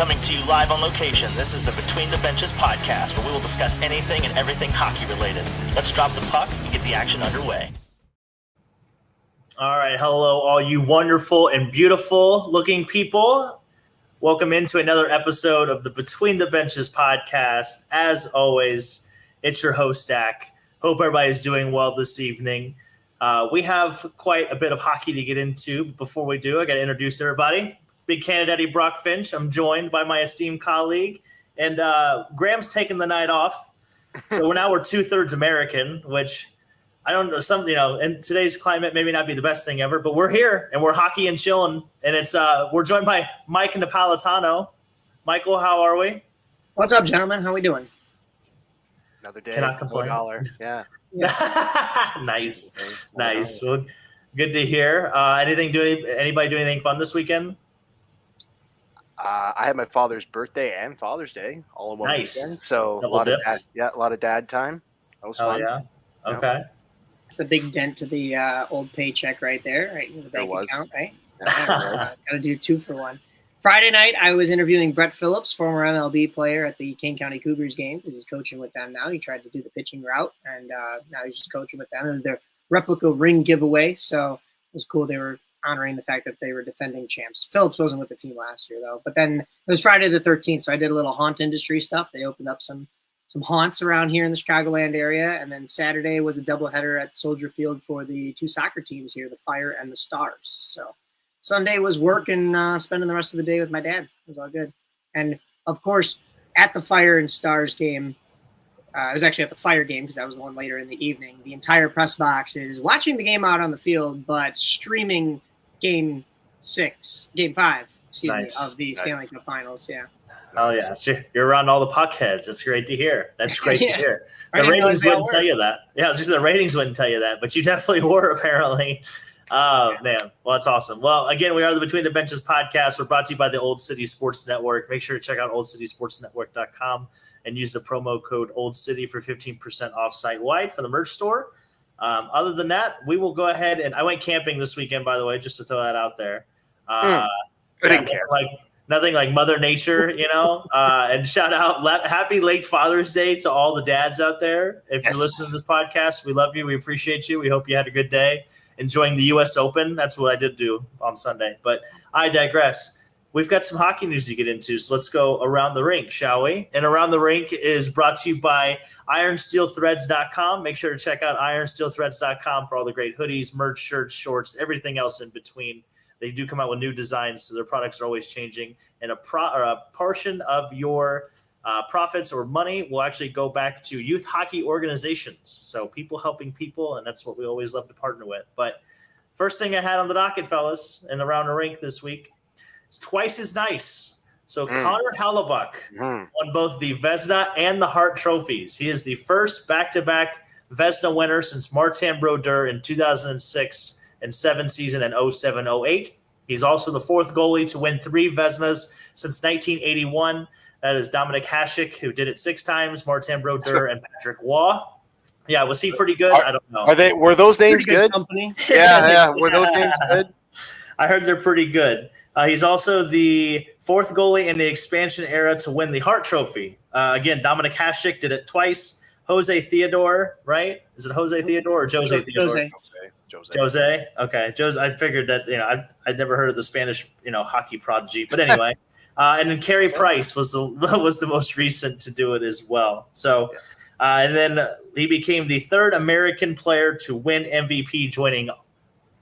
Coming to you live on location, this is the Between the Benches podcast, where we will discuss anything and everything hockey related. Let's drop the puck and get the action underway. All right, hello, all you wonderful and beautiful looking people. Welcome into another episode of the Between the Benches podcast. As always, it's your host, Dak. Hope everybody's doing well this evening. We have quite a bit of hockey to get into. Before we do, I got to introduce everybody. Big Canada Brock Finch. I'm joined by my esteemed colleague, and Graham's taking the night off. So we're 2/3 American, which I don't know. In today's climate, maybe not be the best thing ever, but we're here and we're hockey and chilling. And it's we're joined by Mike Napolitano. Michael, how are we? What's up, gentlemen? How we doing? Another day. Cannot complain. $1. Yeah. Nice. Well, good to hear. Anybody do anything fun this weekend? I had my father's birthday and Father's Day all in one weekend. So a lot of dad time. That was fun. Yeah. Okay. It's a big dent to the old paycheck right there, right in the bank account, right? Got to do 2 for 1. Friday night, I was interviewing Brett Phillips, former MLB player at the Kane County Cougars game, because he's coaching with them now. He tried to do the pitching route, and now he's just coaching with them. It was their replica ring giveaway, so it was cool. They were honoring the fact that they were defending champs. Phillips wasn't with the team last year, though. But then it was Friday the 13th, so I did a little haunt industry stuff. They opened up some haunts around here in the Chicagoland area, and then Saturday was a doubleheader at Soldier Field for the 2 soccer teams here, the Fire and the Stars. So Sunday was work and spending the rest of the day with my dad. It was all good. And, of course, at the Fire and Stars game, I was actually at the Fire game because that was the one later in the evening. The entire press box is watching the game out on the field, but streaming Game 5, of the Stanley Cup Finals. Yeah. Oh, yeah. So you're around all the puck heads. That's great to hear. That's great to hear. The I ratings wouldn't tell you that. Yeah, I was just the ratings wouldn't tell you that, but you definitely were, apparently. Man. Well, that's awesome. Well, again, we are the Between the Benches podcast. We're brought to you by the Old City Sports Network. Make sure to check out oldcitysportsnetwork.com and use the promo code OldCity for 15% off site-wide for the merch store. Other than that, we will go ahead and I went camping this weekend, by the way, just to throw that out there. I didn't care. Nothing like Mother Nature, and shout out, happy late Father's Day to all the dads out there. If you're listening to this podcast, we love you. We appreciate you. We hope you had a good day enjoying the U.S. Open. That's what I did do on Sunday, but I digress. We've got some hockey news to get into, so let's go around the rink, shall we? And Around the Rink is brought to you by IronSteelThreads.com. Make sure to check out IronSteelThreads.com for all the great hoodies, merch, shirts, shorts, everything else in between. They do come out with new designs, so their products are always changing. And a portion of your profits or money will actually go back to youth hockey organizations. So people helping people, and that's what we always love to partner with. But first thing I had on the docket, fellas, in Around the Rink this week, it's twice as nice. So Connor Hellebuyck won both the Vezina and the Hart trophies. He is the first back-to-back Vezina winner since Martin Brodeur in 2006 and 7 season and 07-08. He's also the 4th goalie to win 3 Vezinas since 1981. That is Dominic Hasek, who did it 6 times, Martin Brodeur, and Patrick Waugh. Yeah, was he pretty good? I don't know. Were those names good? Company. Yeah. Were those names good? I heard they're pretty good. He's also the 4th goalie in the expansion era to win the Hart Trophy. Again, Dominic Hasek did it twice. Jose Theodore, right? Is it Jose Theodore or Jose Theodore? Jose. Okay. Jose. I figured that, I'd never heard of the Spanish, hockey prodigy. But anyway, and then Carey Price was the most recent to do it as well. So, and then he became the 3rd American player to win MVP, joining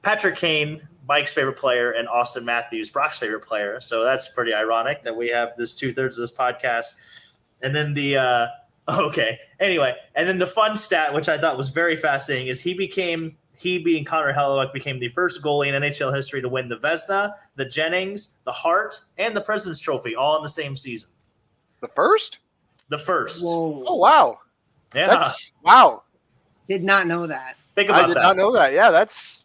Patrick Kane, Mike's favorite player, and Austin Matthews, Brock's favorite player. So that's pretty ironic that we have this 2/3 of this podcast. And then and then the fun stat, which I thought was very fascinating, is he being Connor Hellebuyck became the first goalie in NHL history to win the Vezina, the Jennings, the Hart, and the President's Trophy all in the same season. The first? The first. Whoa. Oh, wow. Yeah. Wow. Did not know that. Think about that. I did not know that. Yeah, that's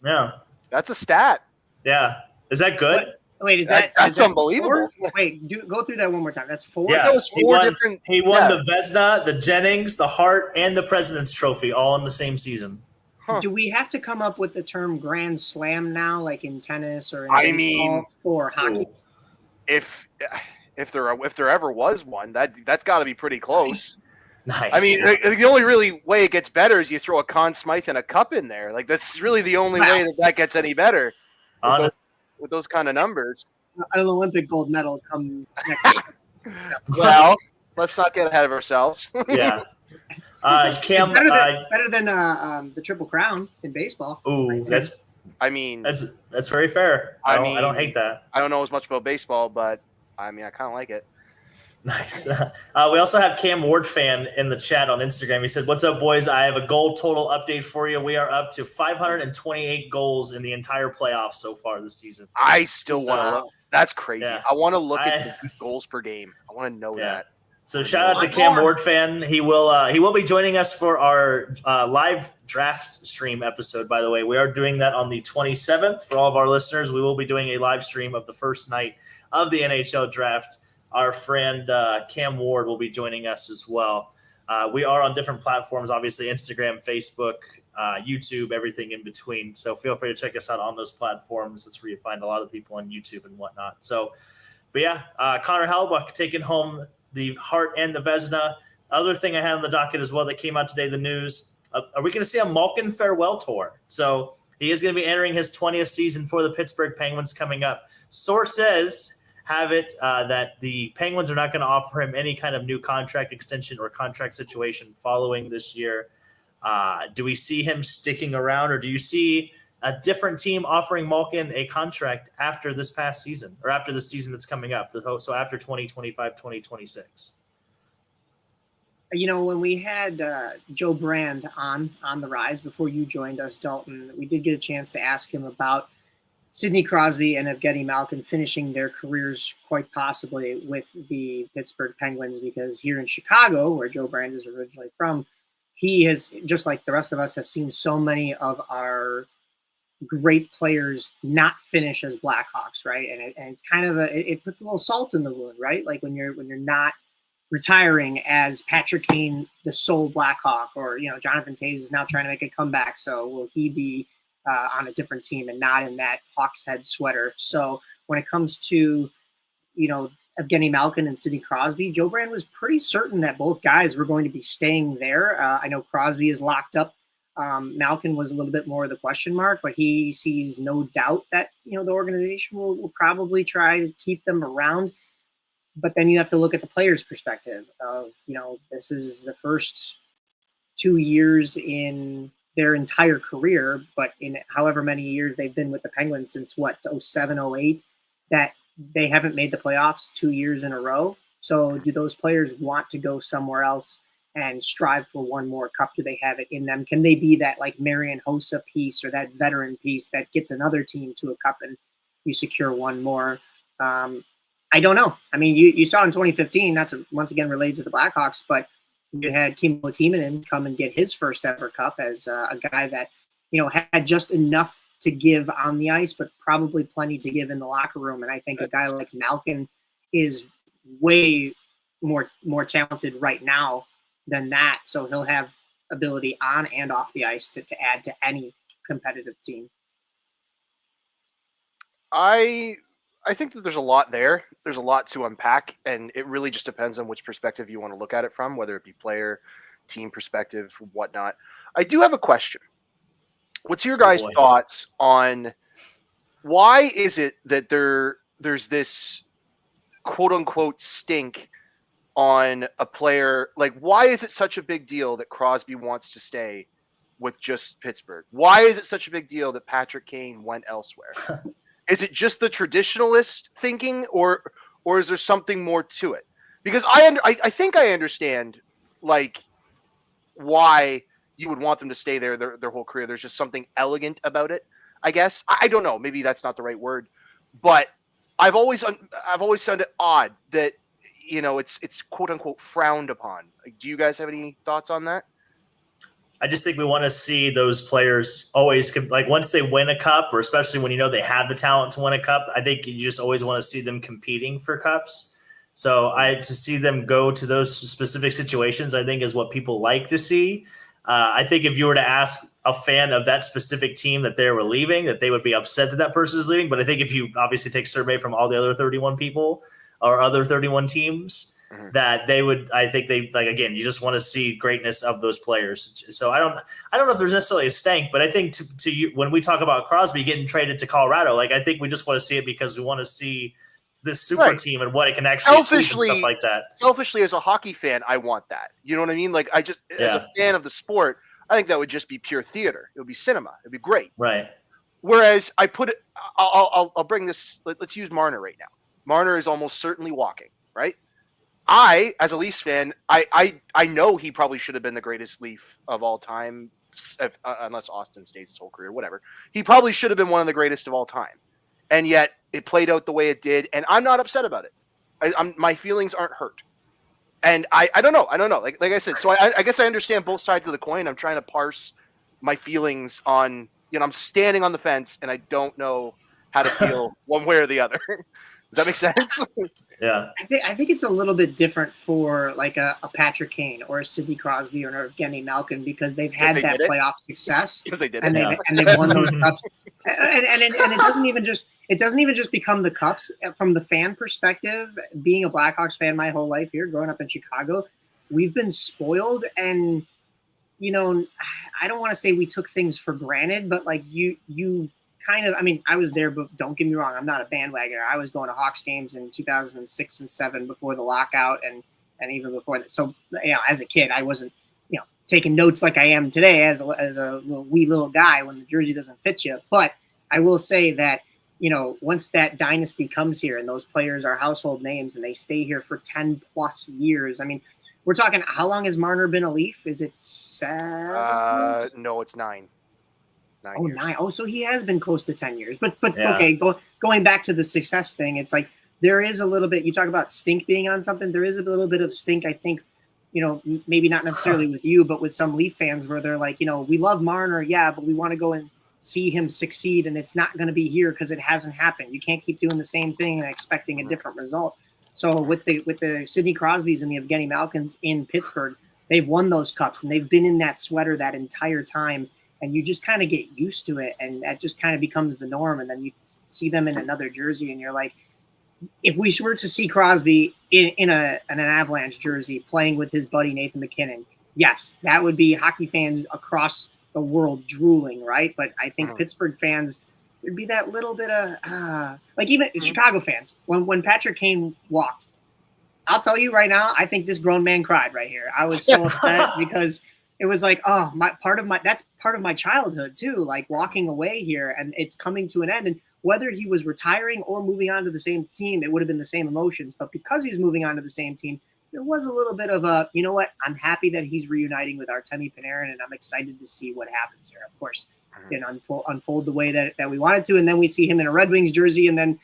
a stat. Yeah. Is that good? Wait, that's unbelievable. 4? Wait, go through that one more time. That's 4? Yeah. That was 4 different. He won the Vezina, the Jennings, the Hart, and the President's Trophy all in the same season. Huh. Do we have to come up with the term Grand Slam now, like in tennis or in baseball, for hockey? If if there ever was one. That's got to be pretty close. Nice. I mean, the only really way it gets better is you throw a Conn Smythe and a cup in there. Like that's really the only way that gets any better with those kind of numbers. An Olympic gold medal come next. Well, let's not get ahead of ourselves. Yeah. Cam, better than the Triple Crown in baseball. Ooh, that's very fair. I don't hate that. I don't know as much about baseball, but I mean, I kind of like it. Nice. We also have Cam Ward fan in the chat on Instagram. He said, "What's up, boys? I have a goal total update for you. We are up to 528 goals in the entire playoffs so far this season." I still want to look. That's crazy. Yeah. I want to look at the goals per game. I want to know that. So shout out to Cam Ward fan. He will be joining us for our live draft stream episode. By the way, we are doing that on the 27th for all of our listeners. We will be doing a live stream of the first night of the NHL draft. Our friend Cam Ward will be joining us as well. We are on different platforms, obviously Instagram, Facebook, YouTube, everything in between. So feel free to check us out on those platforms. That's where you find a lot of people on YouTube and whatnot. So, but yeah, Connor Hellebuyck taking home the Hart and the Vezina. Other thing I had on the docket as well that came out today, the news. Are we going to see a Malkin farewell tour? So he is going to be entering his 20th season for the Pittsburgh Penguins coming up. Sources have it that the Penguins are not going to offer him any kind of new contract extension or contract situation following this year. Do we see him sticking around, or do you see a different team offering Malkin a contract after this past season or after the season that's coming up? So after 2025, 2026. When we had Joe Brand on the Rise before you joined us, Dalton, we did get a chance to ask him about Sidney Crosby and Evgeny Malkin finishing their careers quite possibly with the Pittsburgh Penguins, because here in Chicago, where Joe Brand is originally from, he has, just like the rest of us, have seen so many of our great players not finish as Blackhawks, right? And it's kind of it puts a little salt in the wound, right? Like when you're not retiring as Patrick Kane, the sole Blackhawk, or Jonathan Toews is now trying to make a comeback. So will he be on a different team and not in that Hawks head sweater? So when it comes to Evgeny Malkin and Sidney Crosby, Joe Brand was pretty certain that both guys were going to be staying there. I know Crosby is locked up. Malkin was a little bit more of the question mark, but he sees no doubt that the organization will probably try to keep them around. But then you have to look at the player's perspective of this is the first 2 years in their entire career, but in however many years they've been with the Penguins since 07, 08, that they haven't made the playoffs 2 years in a row. So do those players want to go somewhere else and strive for one more cup? Do they have it in them? Can they be that like Marian Hossa piece or that veteran piece that gets another team to a cup and you secure one more? I don't know. I mean, you saw in 2015, not to once again related to the Blackhawks, but you had Kimmo Timonen come and get his first ever cup as a guy that, had just enough to give on the ice, but probably plenty to give in the locker room. And I think a guy like Malkin is way more talented right now than that. So he'll have ability on and off the ice to add to any competitive team. I think that there's a lot there. There's a lot to unpack, and it really just depends on which perspective you want to look at it from, whether it be player, team perspective, whatnot. I do have a question. What's your guys' thoughts on why is it that there's this quote-unquote stink on a player? Like, why is it such a big deal that Crosby wants to stay with just Pittsburgh? Why is it such a big deal that Patrick Kane went elsewhere? Is it just the traditionalist thinking, or is there something more to it? Because I think I understand like why you would want them to stay there their whole career. There's just something elegant about it, I guess. I don't know. Maybe that's not the right word, but I've always found it odd that it's quote unquote frowned upon. Like, do you guys have any thoughts on that? I just think we want to see those players always, like, once they win a cup, or especially when they have the talent to win a cup, I think you just always want to see them competing for cups. So to see them go to those specific situations, I think is what people like to see. I think if you were to ask a fan of that specific team that they were leaving, that they would be upset that person is leaving. But I think if you obviously take survey from all the other 31 people, or other 31 teams, that they would, I think they like, again, you just want to see greatness of those players. So I don't know if there's necessarily a stank, but I think to you, when we talk about Crosby getting traded to Colorado, like I think we just want to see it because we want to see this super team and what it can actually achieve and stuff like that. Selfishly, as a hockey fan, I want that. You know what I mean? Like as a fan of the sport, I think that would just be pure theater. It would be cinema. It'd be great. Right. Whereas I'll bring this. Let's use Marner right now. Marner is almost certainly walking, right? I, as a Leafs fan, I know he probably should have been the greatest Leaf of all time, unless Austin stays his whole career, whatever. He probably should have been one of the greatest of all time. And yet it played out the way it did, and I'm not upset about it. My feelings aren't hurt. And I don't know. Like I said, so I guess I understand both sides of the coin. I'm trying to parse my feelings on, I'm standing on the fence, and I don't know how to feel one way or the other. Does that make sense? Yeah. I think it's a little bit different for like a Patrick Kane or a Sidney Crosby or an Evgeny Malkin because they've had that playoff success and they've won those cups. And it doesn't even just become the cups. From the fan perspective, being a Blackhawks fan my whole life here, growing up in Chicago, we've been spoiled, and I don't want to say we took things for granted, but like you kind of, I mean, I was there, but don't get me wrong, I'm not a bandwagoner. I was going to Hawks games in 2006 and 7 before the lockout and even before that. So, as a kid, I wasn't, taking notes like I am today as a wee little guy when the jersey doesn't fit you. But I will say that, once that dynasty comes here and those players are household names and they stay here for 10 plus years, I mean, we're talking, how long has Marner been a Leaf? Is it 7? No, it's 9. 9 years. 9. Oh, so he has been close to 10 years. But okay, going back to the success thing, it's like there is a little bit, you talk about stink being on something, there is a little bit of stink, I think, maybe not necessarily with you, but with some Leaf fans where they're like, we love Marner, but we want to go and see him succeed, and it's not going to be here because it hasn't happened. You can't keep doing the same thing and expecting a different result. So with the Sidney Crosbys and the Evgeny Malkins in Pittsburgh, they've won those cups, and they've been in that sweater that entire time. And you just kind of get used to it, and that just kind of becomes the norm. And then you see them in another jersey, and you're like, if we were to see Crosby in an Avalanche jersey playing with his buddy Nathan MacKinnon, yes, that would be hockey fans across the world drooling, right? But I think Pittsburgh fans, there'd be that little bit of like even Chicago fans. When Patrick Kane walked, I'll tell you right now, I think this grown man cried right here. I was so upset because it was like, that's part of my childhood too, like walking away here, and it's coming to an end. And whether he was retiring or moving on to the same team, it would have been the same emotions. But because he's moving on to the same team, there was a little bit of a, I'm happy that he's reuniting with Artemi Panarin, and I'm excited to see what happens here. Of course, it didn't unfold the way that we wanted to. And then we see him in a Red Wings jersey, and then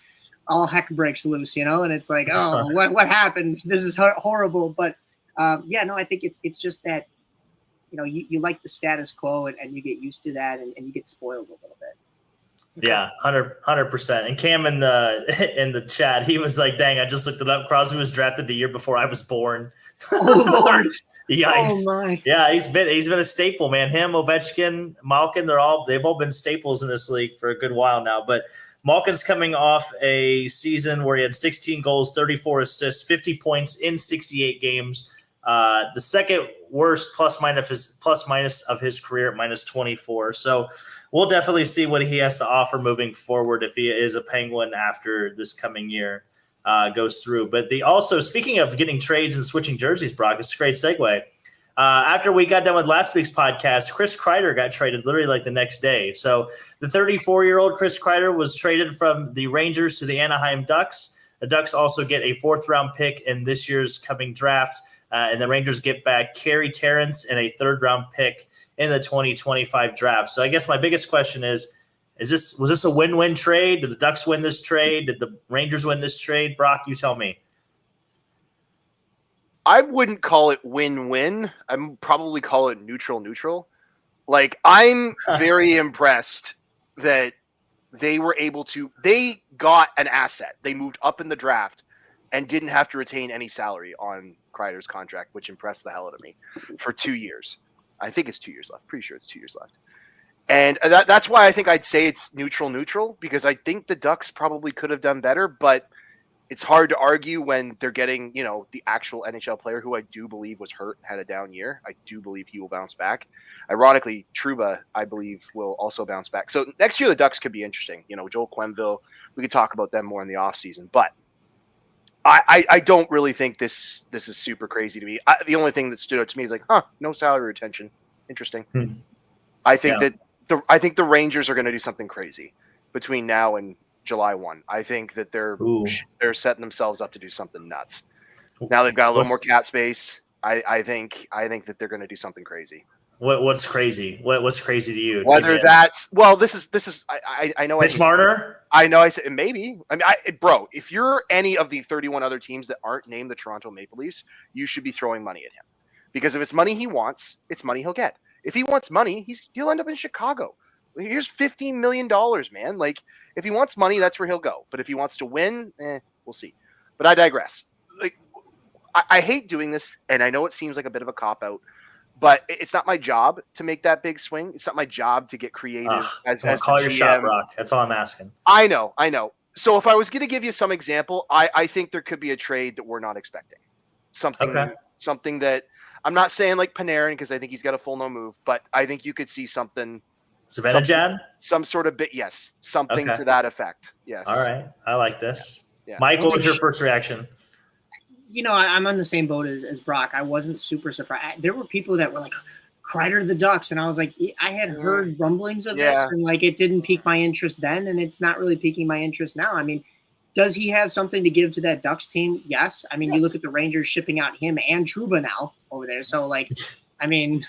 all heck breaks loose, and it's like, oh, what happened? This is horrible. But I think it's just that, you like the status quo, and you get used to that, and you get spoiled a little bit. Okay. Yeah, 100%. And Cam in the chat, he was like, "Dang, I just looked it up. Crosby was drafted the year before I was born." Oh Lord! Yikes! Oh my! Yeah, he's been a staple, man. Him, Ovechkin, Malkin, they've all been staples in this league for a good while now. But Malkin's coming off a season where he had 16 goals, 34 assists, 50 points in 68 games. The second worst plus minus of his career at minus 24. So we'll definitely see what he has to offer moving forward if he is a Penguin after this coming year goes through. But also, speaking of getting trades and switching jerseys, Brock, it's a great segue. After we got done with last week's podcast, Chris Kreider got traded literally like the next day. So the 34-year-old Chris Kreider was traded from the Rangers to the Anaheim Ducks. The Ducks also get a 4th-round pick in this year's coming draft. And the Rangers get back Carey Terrence and a 3rd-round pick in the 2025 draft. So I guess my biggest question was this a win-win trade? Did the Ducks win this trade? Did the Rangers win this trade? Brock, you tell me. I wouldn't call it win-win. I'd probably call it neutral. Like, I'm very impressed that they got an asset. They moved up in the draft and didn't have to retain any salary on Kreider's contract, which impressed the hell out of me for 2 years. I think it's 2 years left. Pretty sure it's 2 years left. And that's why I think I'd say it's neutral, because I think the Ducks probably could have done better, but it's hard to argue when they're getting, the actual NHL player who I do believe was hurt and had a down year. I do believe he will bounce back. Ironically, Trouba, I believe, will also bounce back. So next year, the Ducks could be interesting. Joel Quenneville, we could talk about them more in the offseason. But I don't really think this is super crazy to me. The only thing that stood out to me is like, no salary retention. Interesting. I think that the Rangers are going to do something crazy between now and July 1. I think that they're setting themselves up to do something nuts. Now they've got a little more cap space. I think that they're going to do something crazy. What's crazy? What's crazy to you? Whether this is I know Mitch Marner. I know I said maybe. I mean, bro, if you're any of the 31 other teams that aren't named the Toronto Maple Leafs, you should be throwing money at him, because if it's money he wants, it's money he'll get. If he wants money, he'll end up in Chicago. Here's $15 million, man. Like, if he wants money, that's where he'll go. But if he wants to win, we'll see. But I digress. Like, I hate doing this, and I know it seems like a bit of a cop-out, but it's not my job to make that big swing. It's not my job to get creative as call your GM. shot, Brock. That's all I'm asking. I know. So if I was going to give you some example, I think there could be a trade that we're not expecting. Something that I'm not saying like Panarin, because I think he's got a full no move, but I think you could see something. Zibanejad? Some sort of bit, yes. Something to that effect. Yes. All right. I like this. Yeah. Mike, what was your first reaction? I'm on the same boat as Brock. I wasn't super surprised. There were people that were like, Kreider the Ducks, and I was like, I had heard rumblings of this, and like it didn't pique my interest then, and it's not really piquing my interest now. I mean, does he have something to give to that Ducks team? Yes. I mean, you look at the Rangers shipping out him and Trouba now over there. So, like, I mean,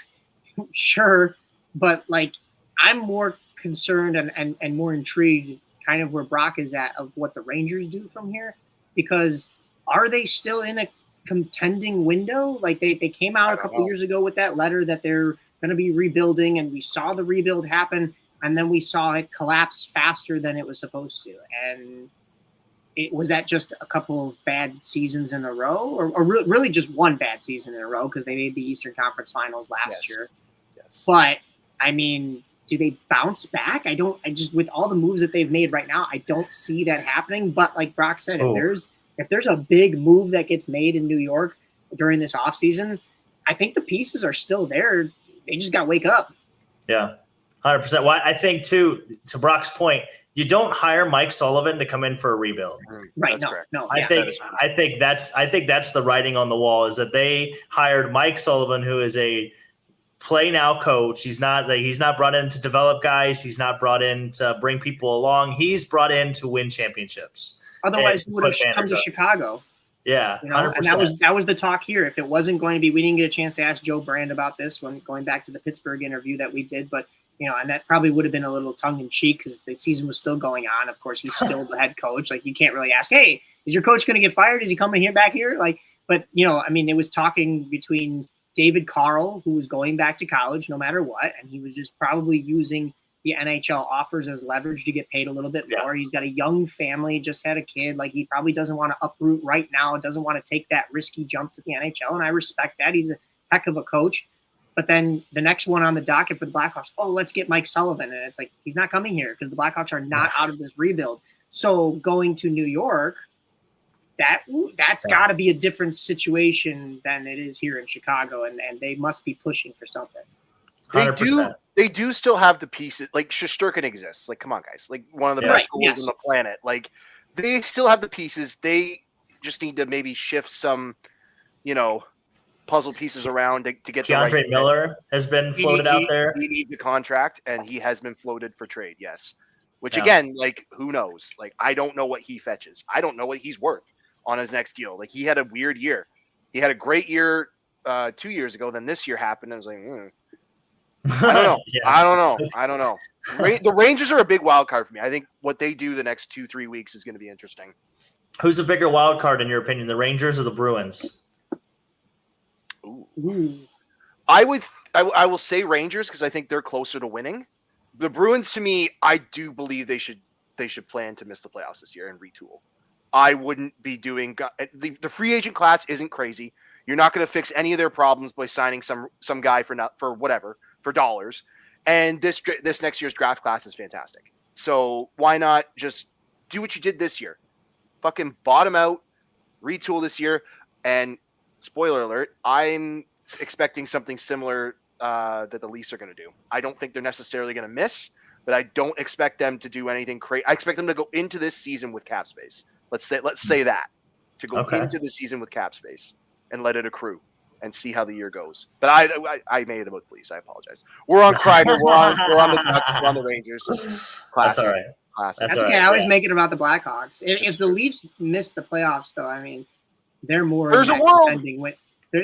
sure. But, like, I'm more concerned and more intrigued kind of where Brock is at of what the Rangers do from here. Because are they still in a contending window? Like, they came out a couple years ago with that letter that they're going to be rebuilding, and we saw the rebuild happen, and then we saw it collapse faster than it was supposed to. And was that just a couple of bad seasons in a row, or really just one bad season in a row because they made the Eastern Conference Finals last year? Yes. But I mean, do they bounce back? I just with all the moves that they've made right now, I don't see that happening. But like Brock said, if there's a big move that gets made in New York during this offseason, I think the pieces are still there. They just got to wake up. Yeah, 100%. Well, I think too, to Brock's point, you don't hire Mike Sullivan to come in for a rebuild. Right. No. I think that's the writing on the wall, is that they hired Mike Sullivan, who is a play now coach. He's not brought in to develop guys. He's not brought in to bring people along. He's brought in to win championships. Otherwise, he would have come to Chicago. Yeah, 100%. And that was the talk here. If it wasn't going to be, we didn't get a chance to ask Joe Brand about this when going back to the Pittsburgh interview that we did, but and that probably would have been a little tongue in cheek because the season was still going on. Of course, he's still the head coach. Like, you can't really ask, hey, is your coach going to get fired? Is he coming back here? Like, but I mean, it was talking between David Carl, who was going back to college no matter what, and he was just probably using the NHL offers as leverage to get paid a little bit more. He's got a young family, just had a kid. Like, he probably doesn't want to uproot right now, doesn't want to take that risky jump to the NHL, and I respect that. He's a heck of a coach. But then the next one on the docket for the Blackhawks, let's get Mike Sullivan. And it's like, he's not coming here because the Blackhawks are not out of this rebuild. So going to New York, that's got to be a different situation than it is here in Chicago. And they must be pushing for something. 100%. They do still have the pieces. Like, Shesterkin exists. Like, come on, guys. Like, one of the best goalies on the planet. Like, they still have the pieces. They just need to maybe shift some, puzzle pieces around to get Keandre the right Miller has been floated out there. He needs a contract, and he has been floated for trade, yes. Which, again, like, who knows? Like, I don't know what he fetches. I don't know what he's worth on his next deal. Like, he had a weird year. He had a great year 2 years ago. Then this year happened, and I was like, I don't know. I don't know. The Rangers are a big wild card for me. I think what they do the next 2-3 weeks is going to be interesting. Who's a bigger wild card in your opinion, the Rangers or the Bruins? Ooh. I will say Rangers because I think they're closer to winning. The Bruins, to me, I do believe they should plan to miss the playoffs this year and retool. I wouldn't be doing the free agent class isn't crazy. You're not going to fix any of their problems by signing some guy for dollars. And this next year's draft class is fantastic. So why not just do what you did this year? fucking bottom out, retool this year. And spoiler alert, I'm expecting something similar that the Leafs are going to do. I don't think they're necessarily going to miss, but I don't expect them to do anything crazy. I expect them to go into this season with cap space. Let's say that, to go into the season with cap space and let it accrue and see how the year goes. But I made it about the Leafs. I apologize. We're on Kreider. We're on the Ducks. We're on the Rangers. Classic. That's all right. Classic. That's okay. I always make it about the Blackhawks. If the Leafs miss the playoffs, though, I mean, they're more. There's a world.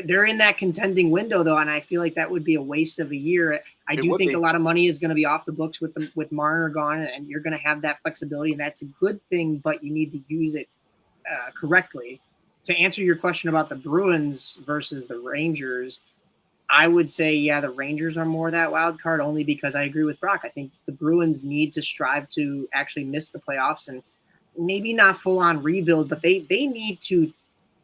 They're in that contending window, though, and I feel like that would be a waste of a year. I do think a lot of money is going to be off the books with Marner gone, and you're going to have that flexibility, and that's a good thing, but you need to use it correctly. To answer your question about the Bruins versus the Rangers, I would say, yeah, the Rangers are more that wild card, only because I agree with Brock. I think the Bruins need to strive to actually miss the playoffs, and maybe not full-on rebuild, but they need to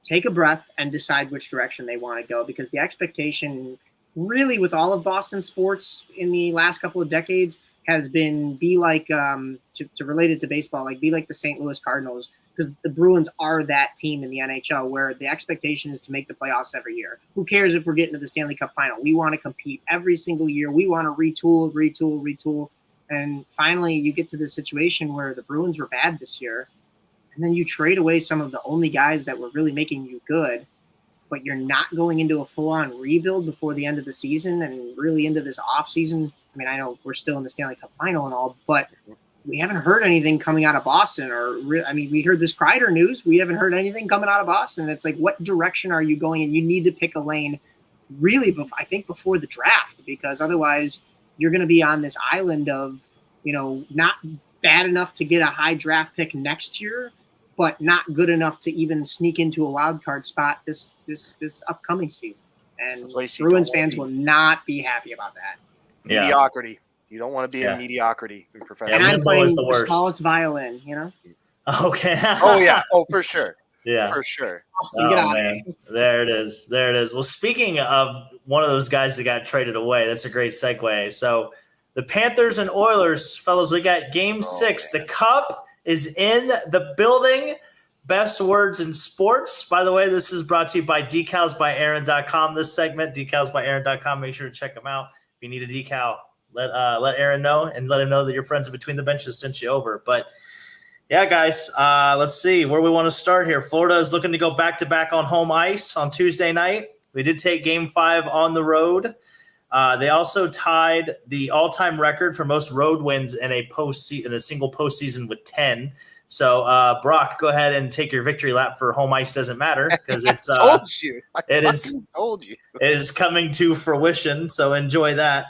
take a breath and decide which direction they want to go, because the expectation really with all of Boston sports in the last couple of decades has been be like, to relate it to baseball, like be like the St. Louis Cardinals, because the Bruins are that team in the NHL where the expectation is to make the playoffs every year. Who cares if we're getting to the Stanley Cup final? We want to compete every single year. We want to retool. And finally you get to this situation where the Bruins were bad this year, and then you trade away some of the only guys that were really making you good, but you're not going into a full-on rebuild before the end of the season and really into this off-season. I mean, I know we're still in the Stanley Cup final and all, but we haven't heard anything coming out of Boston. We heard this Kreider news. We haven't heard anything coming out of Boston. It's like, what direction are you going? And you need to pick a lane really, I think, before the draft, because otherwise you're going to be on this island of, not bad enough to get a high draft pick next year, but not good enough to even sneak into a wild card spot this upcoming season. And Bruins fans will not be happy about that. Yeah. Mediocrity. You don't want to be in mediocrity in professional. And I'm playing the smallest violin, Okay. Oh, yeah. Oh, for sure. Yeah. For sure. Man. There it is. Well, speaking of one of those guys that got traded away, that's a great segue. So the Panthers and Oilers, fellas, we got game 6. The Cup is in the building. Best words in sports. By the way, this is brought to you by decalsbyaaron.com. This segment, decalsbyaaron.com. Make sure to check them out. If you need a decal, let Aaron know, and let him know that your friends Between the Benches sent you over. But yeah, guys, let's see where we want to start here. Florida is looking to go back-to-back on home ice on Tuesday night. They did take Game 5 on the road. They also tied the all-time record for most road wins in a single postseason with 10. So, Brock, go ahead and take your victory lap for home ice doesn't matter, because it's told you. It is coming to fruition. So enjoy that.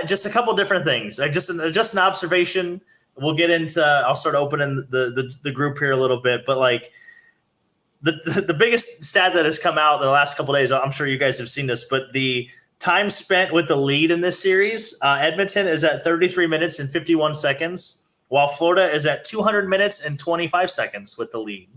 Just a couple different things. Just an observation. We'll get into. I'll start opening the group here a little bit, but like. The biggest stat that has come out in the last couple of days, I'm sure you guys have seen this, but the time spent with the lead in this series, Edmonton is at 33 minutes and 51 seconds, while Florida is at 200 minutes and 25 seconds with the lead.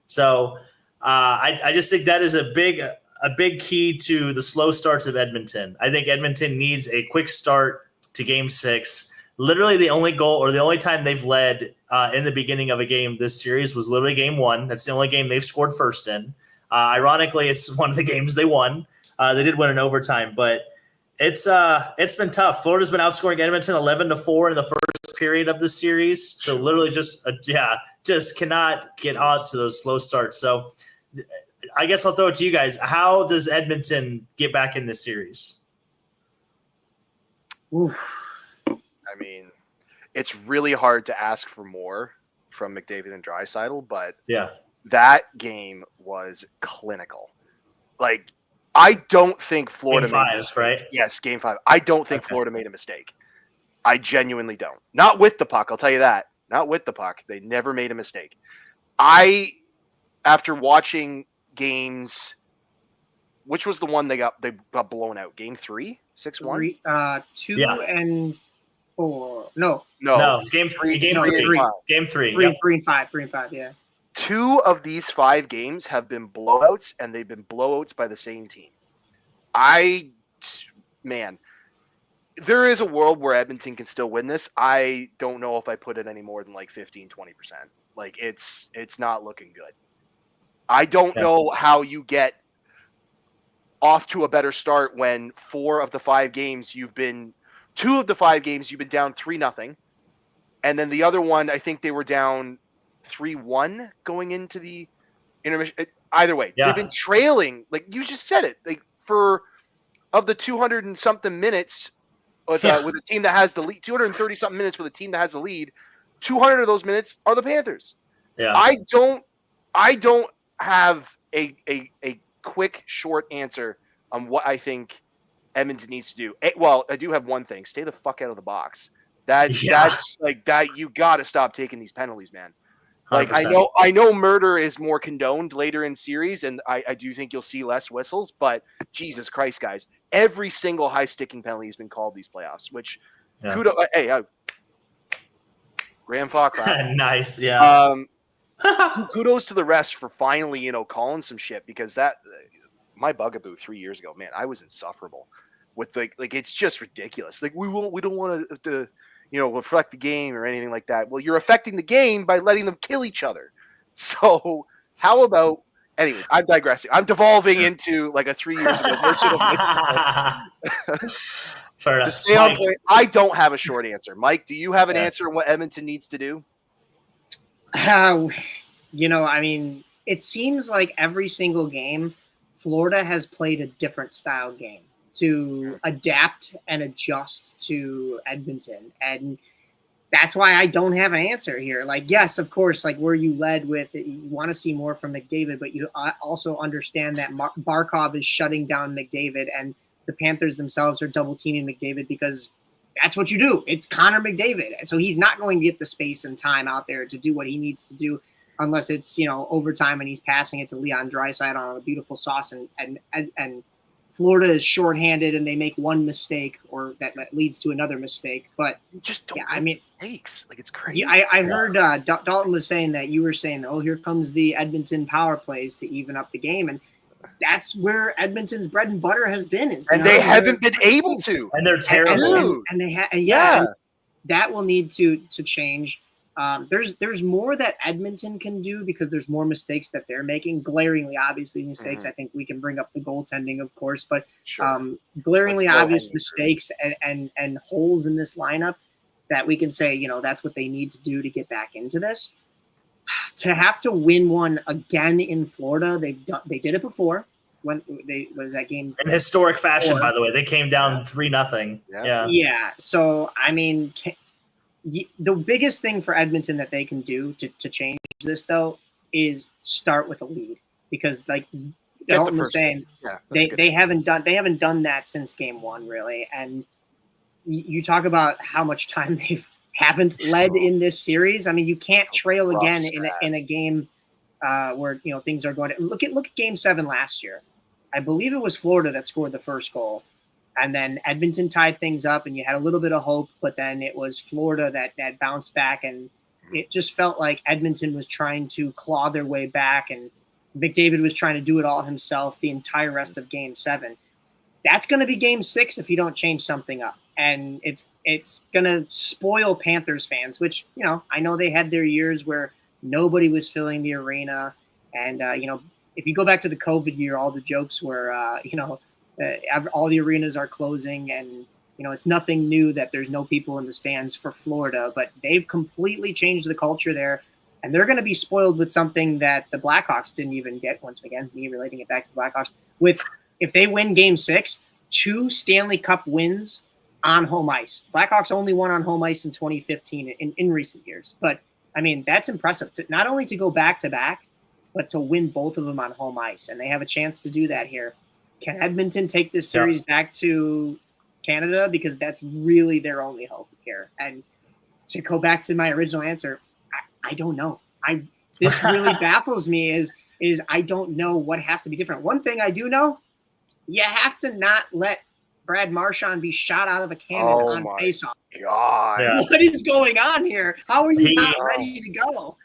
So I just think that is a big key to the slow starts of Edmonton. I think Edmonton needs a quick start to Game 6. Literally the only goal or the only time they've led in the beginning of a game this series was literally Game 1. That's the only game they've scored first in. Ironically, it's one of the games they won. They did win in overtime, but it's been tough. Florida's been outscoring Edmonton 11-4 in the first period of the series. So literally just cannot get on to those slow starts. So I guess I'll throw it to you guys. How does Edmonton get back in this series? Oof. I mean, it's really hard to ask for more from McDavid and Draisaitl, but that game was clinical. Like, I don't think Florida Game 5, right? Yes, Game 5. I don't think Florida made a mistake. I genuinely don't. Not with the puck, I'll tell you that. Not with the puck. They never made a mistake. After watching games, which was the one they got blown out? Game 3? 6-1? 2 and 4. No. Game 3. Game 3. 3 and 5. 3 and 5, yeah. 2 of these 5 games have been blowouts, and they've been blowouts by the same team. There is a world where Edmonton can still win this. I don't know if I put it any more than like 15-20%. Like it's not looking good. I don't know how you get off to a better start when 2 of the 5 games you've been down 3-0. And then the other one, I think they were down 3-1 going into the intermission. Either way, they've been trailing. Like you just said it, like for of the 200 and something minutes with a team that has the lead, 230 something minutes with a team that has the lead, 200 of those minutes are the Panthers. Yeah. I don't have a quick short answer on what I think Edmonton needs to do. Well, I do have one thing: stay the fuck out of the box. That's like that. You got to stop taking these penalties, man. Like 100%. I know murder is more condoned later in series, and I do think you'll see less whistles. But Jesus Christ, guys, every single high sticking penalty has been called these playoffs. Which kudos, Graham Falk. Nice, yeah. Kudos to the rest for finally calling some shit, because that my bugaboo 3 years ago, man, I was insufferable with like it's just ridiculous. Like we don't want to reflect the game or anything like that. Well, you're affecting the game by letting them kill each other. So how about, anyway, I'm digressing. I'm devolving into like a 3 years ago version of Fair enough. To stay on point, I don't have a short answer. Mike, do you have an answer on what Edmonton needs to do? I mean, it seems like every single game, Florida has played a different style game to adapt and adjust to Edmonton. And that's why I don't have an answer here. Like, yes, of course, like where you led with it, you want to see more from McDavid, but you also understand that Barkov is shutting down McDavid, and the Panthers themselves are double teaming McDavid because that's what you do. It's Connor McDavid. So he's not going to get the space and time out there to do what he needs to do unless it's, overtime and he's passing it to Leon Draisaitl on a beautiful sauce, and Florida is shorthanded and they make one mistake or that leads to another mistake. But you just don't mistakes. Like it's crazy. I heard Dalton was saying that you were saying, oh, here comes the Edmonton power plays to even up the game. And that's where Edmonton's bread and butter has been. And they haven't been able to. And they're terrible. And they and that will need to change. There's more that Edmonton can do because there's more mistakes that they're making. Glaringly, obviously, mistakes. I think we can bring up the goaltending, of course, but glaringly obvious mistakes and holes in this lineup that we can say, that's what they need to do to get back into this. To have to win one again in Florida, they did it before when was that game in historic fashion. By the way, they came down 3-0. Yeah. So I mean. The biggest thing for Edmonton that they can do to change this, though, is start with a lead, because, like Dalton was saying, they haven't done that since game 1, really. And you talk about how much time they haven't led in this series. I mean, you can't trail again in a game where things are going to look at Game 7 last year. I believe it was Florida that scored the first goal. And then Edmonton tied things up, and you had a little bit of hope, but then it was Florida that bounced back, and it just felt like Edmonton was trying to claw their way back, and McDavid was trying to do it all himself the entire rest of Game 7. That's going to be Game 6 if you don't change something up, and it's going to spoil Panthers fans, which I know they had their years where nobody was filling the arena, and if you go back to the COVID year, all the jokes were all the arenas are closing, and it's nothing new that there's no people in the stands for Florida, but they've completely changed the culture there, and they're going to be spoiled with something that the Blackhawks didn't even get. Once again, me relating it back to the Blackhawks, with if they win Game 6, 2 Stanley Cup wins on home ice. Blackhawks only won on home ice in 2015 in recent years, but I mean that's impressive. Not only to go back to back, but to win both of them on home ice, and they have a chance to do that here. Can Edmonton take this series back to Canada? Because that's really their only hope here. And to go back to my original answer, I don't know. This really baffles me is I don't know what has to be different. One thing I do know, you have to not let Brad Marchand be shot out of a cannon on faceoff. God. Yeah. What is going on here? How are you not ready to go?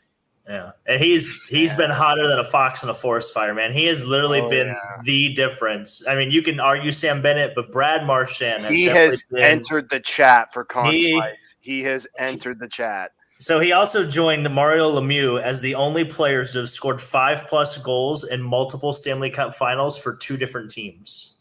Yeah, and he's been hotter than a fox in a forest fire, man. He has literally been the difference. I mean, you can argue Sam Bennett, but Brad Marchand has entered the chat for Conn Smythe. He has entered the chat. So he also joined Mario Lemieux as the only players to have scored 5+ goals in multiple Stanley Cup finals for 2 different teams.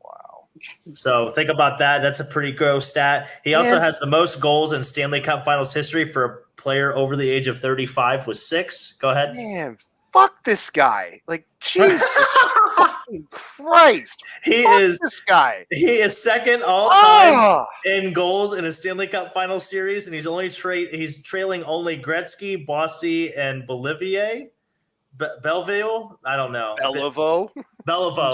Wow. So think about that. That's a pretty gross stat. He also has the most goals in Stanley Cup finals history for a player over the age of 35 with 6. Go ahead. Man, fuck this guy. Like, Jesus fucking Christ. This guy. He is second all time in goals in a Stanley Cup final series, and he's trailing only Gretzky, Bossy, and Bolivier. Belleville? I don't know. Belleville.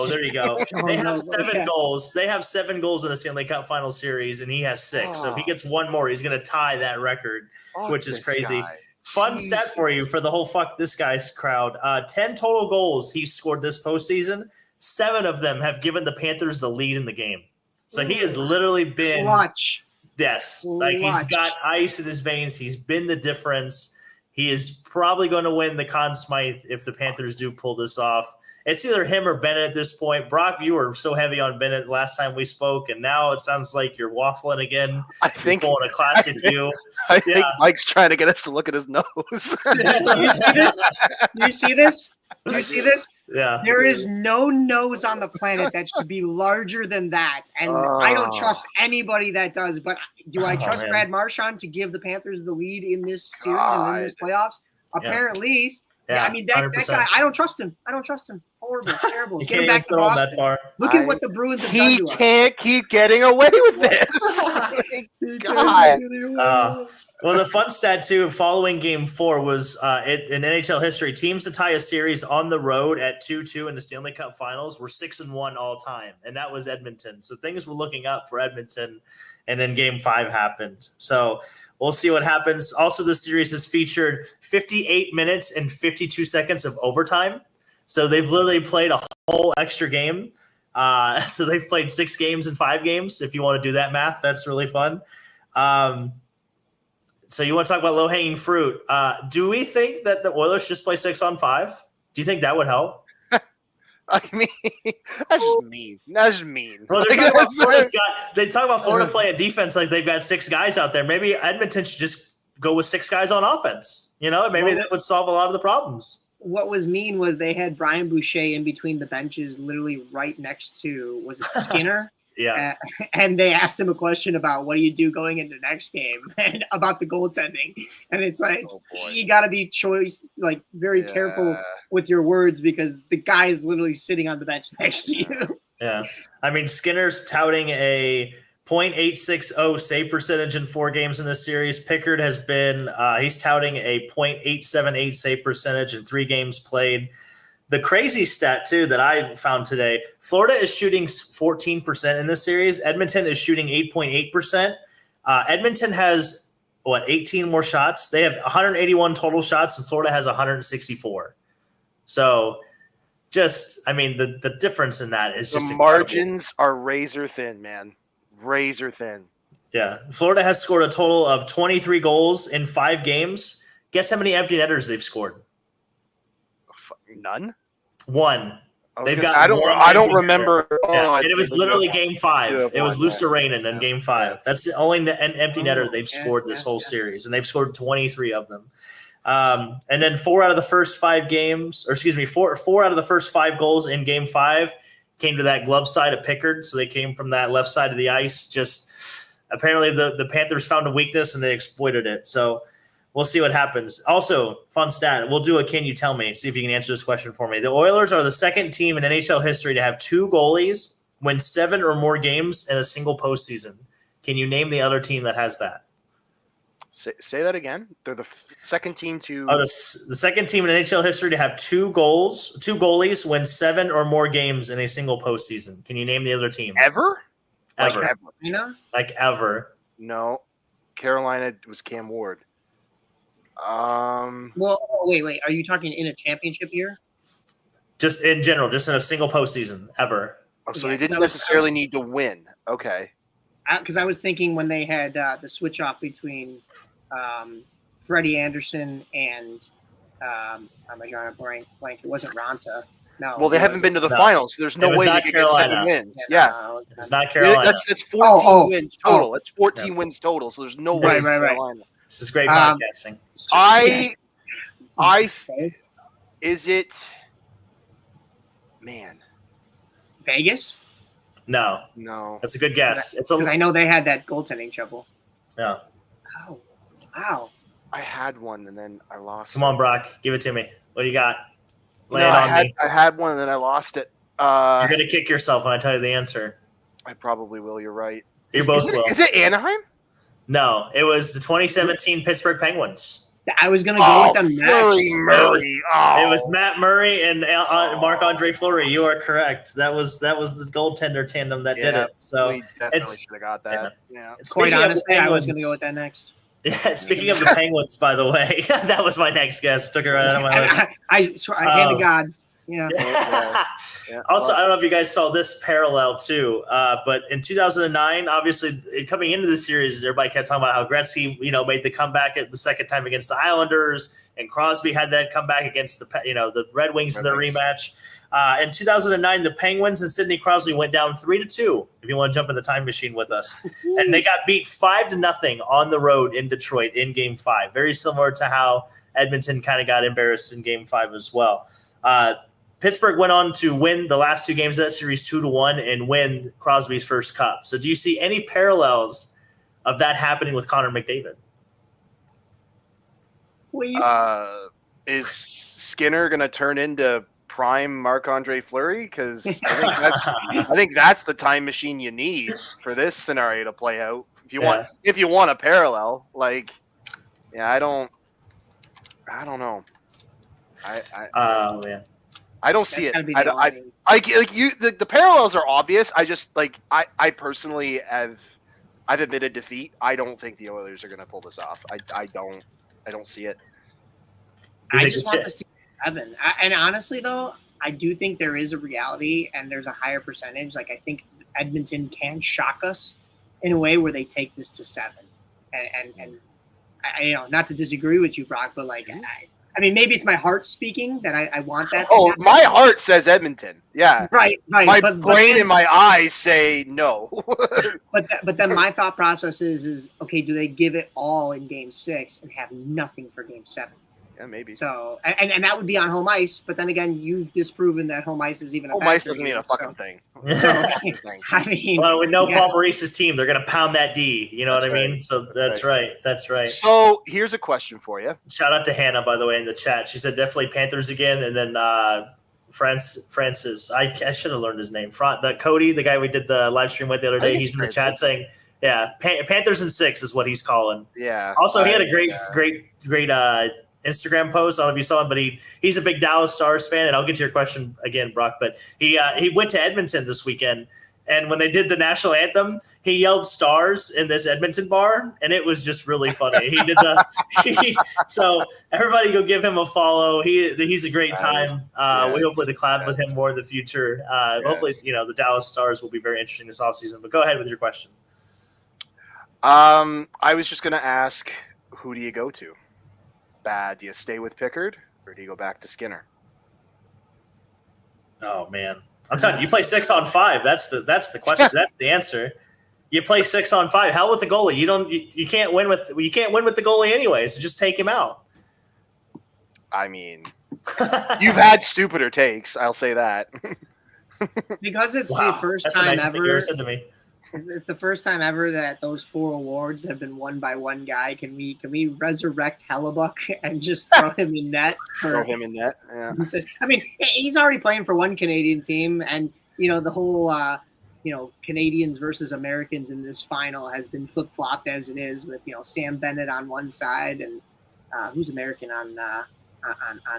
There you go. They have 7 goals. They have 7 goals in a Stanley Cup final series, and he has 6. So if he gets one more, he's going to tie that record, which is crazy. Fun stat for you for the whole fuck this guy's crowd. 10 total goals he scored this postseason. 7 of them have given the Panthers the lead in the game. So he has literally been clutch. Yes. Like he's got ice in his veins. He's been the difference. He is probably going to win the Conn Smythe if the Panthers do pull this off. It's either him or Bennett at this point. Brock, you were so heavy on Bennett last time we spoke, and now it sounds like you're waffling again. I think you're pulling a classic view. I think Mike's trying to get us to look at his nose. Do you see this? Do you see this? Do you see this? Yeah. There is no nose on the planet that should be larger than that. And I don't trust anybody that does. But do I trust Brad Marchand to give the Panthers the lead in this series and in this playoffs? Apparently. Yeah, I mean, that guy, I don't trust him. Horrible, terrible. Get him back to Boston. Look at what the Bruins have done to us. He can't keep getting away with this. God. Well, the fun stat, too, following Game 4 was in NHL history, teams to tie a series on the road at 2-2 in the Stanley Cup Finals were 6-1 all time, and that was Edmonton. So things were looking up for Edmonton, and then Game 5 happened. So we'll see what happens. Also, the series has featured 58 minutes and 52 seconds of overtime. So they've literally played a whole extra game. So they've played 6 games in 5 games. If you want to do that math, that's really fun. So you want to talk about low-hanging fruit. Do we think that the Oilers just play 6-on-5? Do you think that would help? I mean, that's just mean. That's just mean. Well, they talk about Florida playing defense like they've got 6 guys out there. Maybe Edmonton should just go with 6 guys on offense. You know, maybe that would solve a lot of the problems. What was mean was they had Brian Boucher in between the benches, literally right next to, was it Skinner? Yeah. And they asked him a question about what do you do going into the next game and about the goaltending. And it's like, you got to be very careful with your words because the guy is literally sitting on the bench next to you. Yeah. I mean, Skinner's touting a .860 save percentage in 4 games in this series. Pickard has been, he's touting a .878 save percentage in 3 games played. The crazy stat, too, that I found today, Florida is shooting 14% in this series. Edmonton is shooting 8.8%. Edmonton has, 18 more shots? They have 181 total shots, and Florida has 164. So, the difference in that is just the margins are razor thin, man. Razor thin. Yeah. Florida has scored a total of 23 goals in 5 games. Guess how many empty netters they've scored? None. 1. They've got. I don't remember. And it was literally Game 5. It was Luosterainen in Game 5. That's the only empty netter they've scored this whole series, and they've scored 23 of them. And then 4 out of the first 5 games, or excuse me, 4 out of the first 5 goals in Game 5 came to that glove side of Pickard, so they came from that left side of the ice. Just apparently the Panthers found a weakness and they exploited it. So we'll see what happens. Also, fun stat. We'll do a Can You Tell Me? See if you can answer this question for me. The Oilers are the second team in NHL history to have 2 goalies win 7 or more games in a single postseason. Can you name the other team that has that? Say that again. They're the second team to the second team in NHL history to have 2 goalies win 7 or more games in a single postseason. Can you name the other team? Ever? Like ever. No. Carolina was Cam Ward. Well, wait. Are you talking in a championship year? Just in general, just in a single postseason ever. Oh, so they didn't necessarily need to win. Okay. Because I was thinking when they had the switch off between Freddie Anderson and I'm drawing a blank. It wasn't Ranta. No. Well, they haven't been to the finals. So there's no way they could get 7 wins. Yeah. It's not Carolina. That's 14 wins total. That's 14 wins total. So there's no way. Right. This is great podcasting. Is it, man? Vegas? No. That's a good guess. Because I know they had that goaltending trouble. Yeah. Oh, wow. I had one and then I lost. Come on, Brock, give it to me. What do you got? Me. I had one and then I lost it. You're gonna kick yourself when I tell you the answer. I probably will. You're right. You both will. Is it Anaheim? No, it was the 2017 Pittsburgh Penguins. I was going to go with them next. It was Matt Murray and Marc-Andre Fleury. You are correct. That was the goaltender tandem that did it. So we definitely should have got that. Yeah. Quite honestly, I was going to go with that next. Yeah. Speaking of the Penguins, by the way, that was my next guess. Took it right out of my lips. I swear, I hand to God. Yeah. Also, I don't know if you guys saw this parallel too, but in 2009, obviously coming into the series, everybody kept talking about how Gretzky, made the comeback at the second time against the Islanders, and Crosby had that comeback against the Red Wings in the rematch. In 2009, the Penguins and Sidney Crosby went down 3-2. If you want to jump in the time machine with us, and they got beat 5-0 on the road in Detroit in Game 5. Very similar to how Edmonton kind of got embarrassed in Game 5 as well. Pittsburgh went on to win the last two games of that series 2-1 and win Crosby's first cup. So do you see any parallels of that happening with Connor McDavid? Please. Is Skinner going to turn into prime Marc-Andre Fleury? Because I think that's the time machine you need for this scenario to play out. If you want a parallel, I don't know. I don't see it. The parallels are obvious. I just I personally I've admitted defeat. I don't think the Oilers are going to pull this off. I don't see it. I just want to see Evan. And honestly, though, I do think there is a reality and there's a higher percentage. I think Edmonton can shock us in a way where they take this to 7. And I not to disagree with you, Brock, but I mean, maybe it's my heart speaking that I want that. Oh, my heart says Edmonton. Yeah. Right. My brain and my eyes say no. but then my thought process is okay, do they give it all in Game 6 and have nothing for Game 7? Yeah, maybe. So, and that would be on home ice. But then again, you've disproven that home ice is even home ice doesn't mean a fucking thing. So, I mean, well, we know Paul Maurice's team; they're going to pound that D. You know what I mean? So that's right. That's right. So here's a question for you. Shout out to Hannah, by the way, in the chat. She said definitely Panthers again, and then Francis. I should have learned his name. Cody, the guy we did the live stream with the other day, he's in the chat saying, "Yeah, Panthers in 6 is what he's calling." Yeah. Also, he had a great Instagram post. I don't know if you saw him, but he's a big Dallas Stars fan, and I'll get to your question again, Brock. But he went to Edmonton this weekend, and when they did the national anthem, he yelled "Stars" in this Edmonton bar, and it was just really funny. He did so everybody go give him a follow. He's a great time. We hopefully to collab with him more in the future. Hopefully, the Dallas Stars will be very interesting this offseason. But go ahead with your question. I was just going to ask, who do you go to? Bad. Do you stay with Pickard or do you go back to Skinner? Oh man, I'm telling you, you play 6-on-5. That's the question. That's the answer. You play 6-on-5. Hell with the goalie. You can't win with the goalie anyway. So just take him out. I mean, you've had stupider takes. I'll say that. Because it's the first time ever. Thing you ever said to me. It's the first time ever that those 4 awards have been won by one guy. Can we resurrect Hellebuck and just throw him in net? Throw him in net. Yeah. I mean, he's already playing for one Canadian team, and the whole Canadians versus Americans in this final has been flip flopped as it is with Sam Bennett on one side and who's American on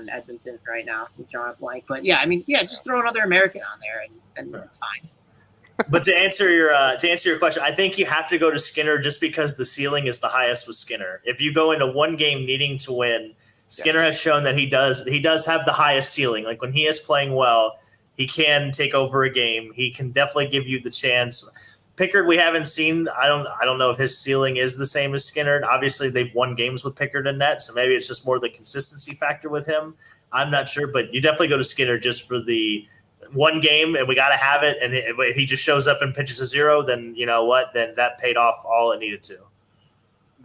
Edmonton right now with John Blank. But just throw another American on there and it's fine. But to answer your question, I think you have to go to Skinner just because the ceiling is the highest with Skinner. If you go into one game needing to win, Skinner has shown that he does have the highest ceiling. Like when he is playing well, he can take over a game. He can definitely give you the chance. Pickard, we haven't seen. I don't know if his ceiling is the same as Skinner. Obviously, they've won games with Pickard and net, so maybe it's just more the consistency factor with him. I'm not sure, but you definitely go to Skinner just for the one game, and we got to have it. And if he just shows up and pitches a 0, then you know what? Then that paid off all it needed to.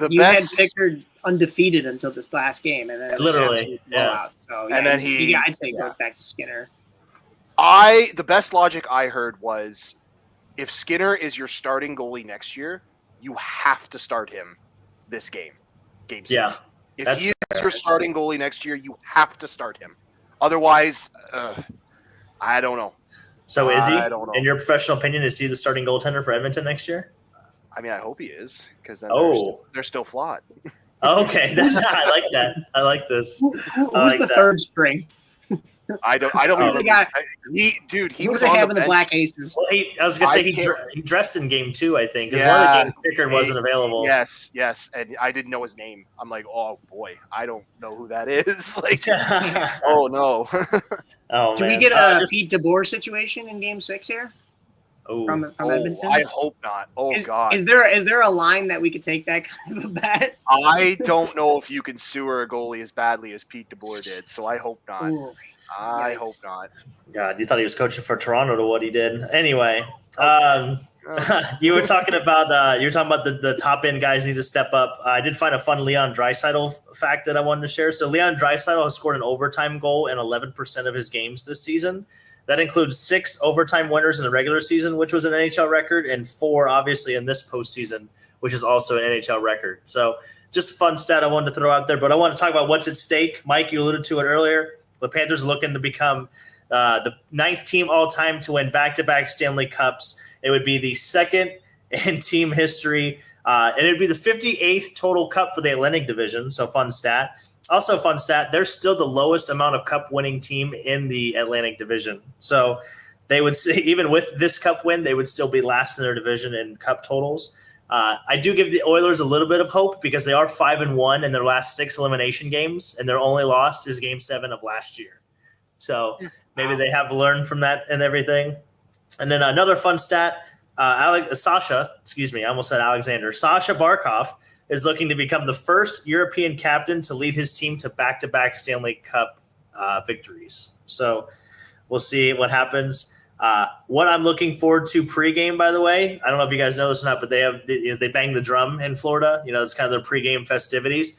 You had Pickard undefeated until this last game, and then literally, So and then I'd say go back to Skinner. The best logic I heard was, if Skinner is your starting goalie next year, you have to start him this game 6. Yeah, if he is your starting goalie next year, you have to start him. Otherwise, I don't know. So is he? I don't know. In your professional opinion, is he the starting goaltender for Edmonton next year? I mean, I hope he is, because then they're still flawed. Okay, I like that. I like this. Who's the third string? I don't remember. He was on the bench. Black Aces. Well, I was gonna say he dressed in game 2, I think, because one of the games Pickard wasn't available. Yes, and I didn't know his name. I'm like, oh boy, I don't know who that is. Like, oh no. Do we get a Pete DeBoer situation in game 6 here? From Edmonton? I hope not. God. Is there a line that we could take that kind of a bet? I don't know if you can sewer a goalie as badly as Pete DeBoer did, so I hope not. Ooh. I hope not. God, you thought he was coaching for Toronto to what he did. Anyway, you were talking about the top end guys need to step up. I did find a fun Leon Draisaitl fact that I wanted to share. So Leon Draisaitl has scored an overtime goal in 11% of his games this season. That includes 6 overtime winners in the regular season, which was an NHL record, and 4 obviously in this postseason, which is also an NHL record. So just a fun stat I wanted to throw out there. But I want to talk about what's at stake. Mike, you alluded to it earlier. The Panthers are looking to become the 9th team all-time to win back-to-back Stanley Cups. It would be the 2nd in team history, and it would be the 58th total cup for the Atlantic Division, so fun stat. Also fun stat, they're still the lowest amount of cup-winning team in the Atlantic Division. So they would say, even with this cup win, they would still be last in their division in cup totals. I do give the Oilers a little bit of hope because they are 5-1 in their last 6 elimination games, and their only loss is Game 7 of last year. So maybe they have learned from that and everything. And then another fun stat: Sasha Barkov is looking to become the first European captain to lead his team to back-to-back Stanley Cup victories. So we'll see what happens. What I'm looking forward to pregame, by the way, I don't know if you guys know this or not, but they bang the drum in Florida. It's kind of their pregame festivities.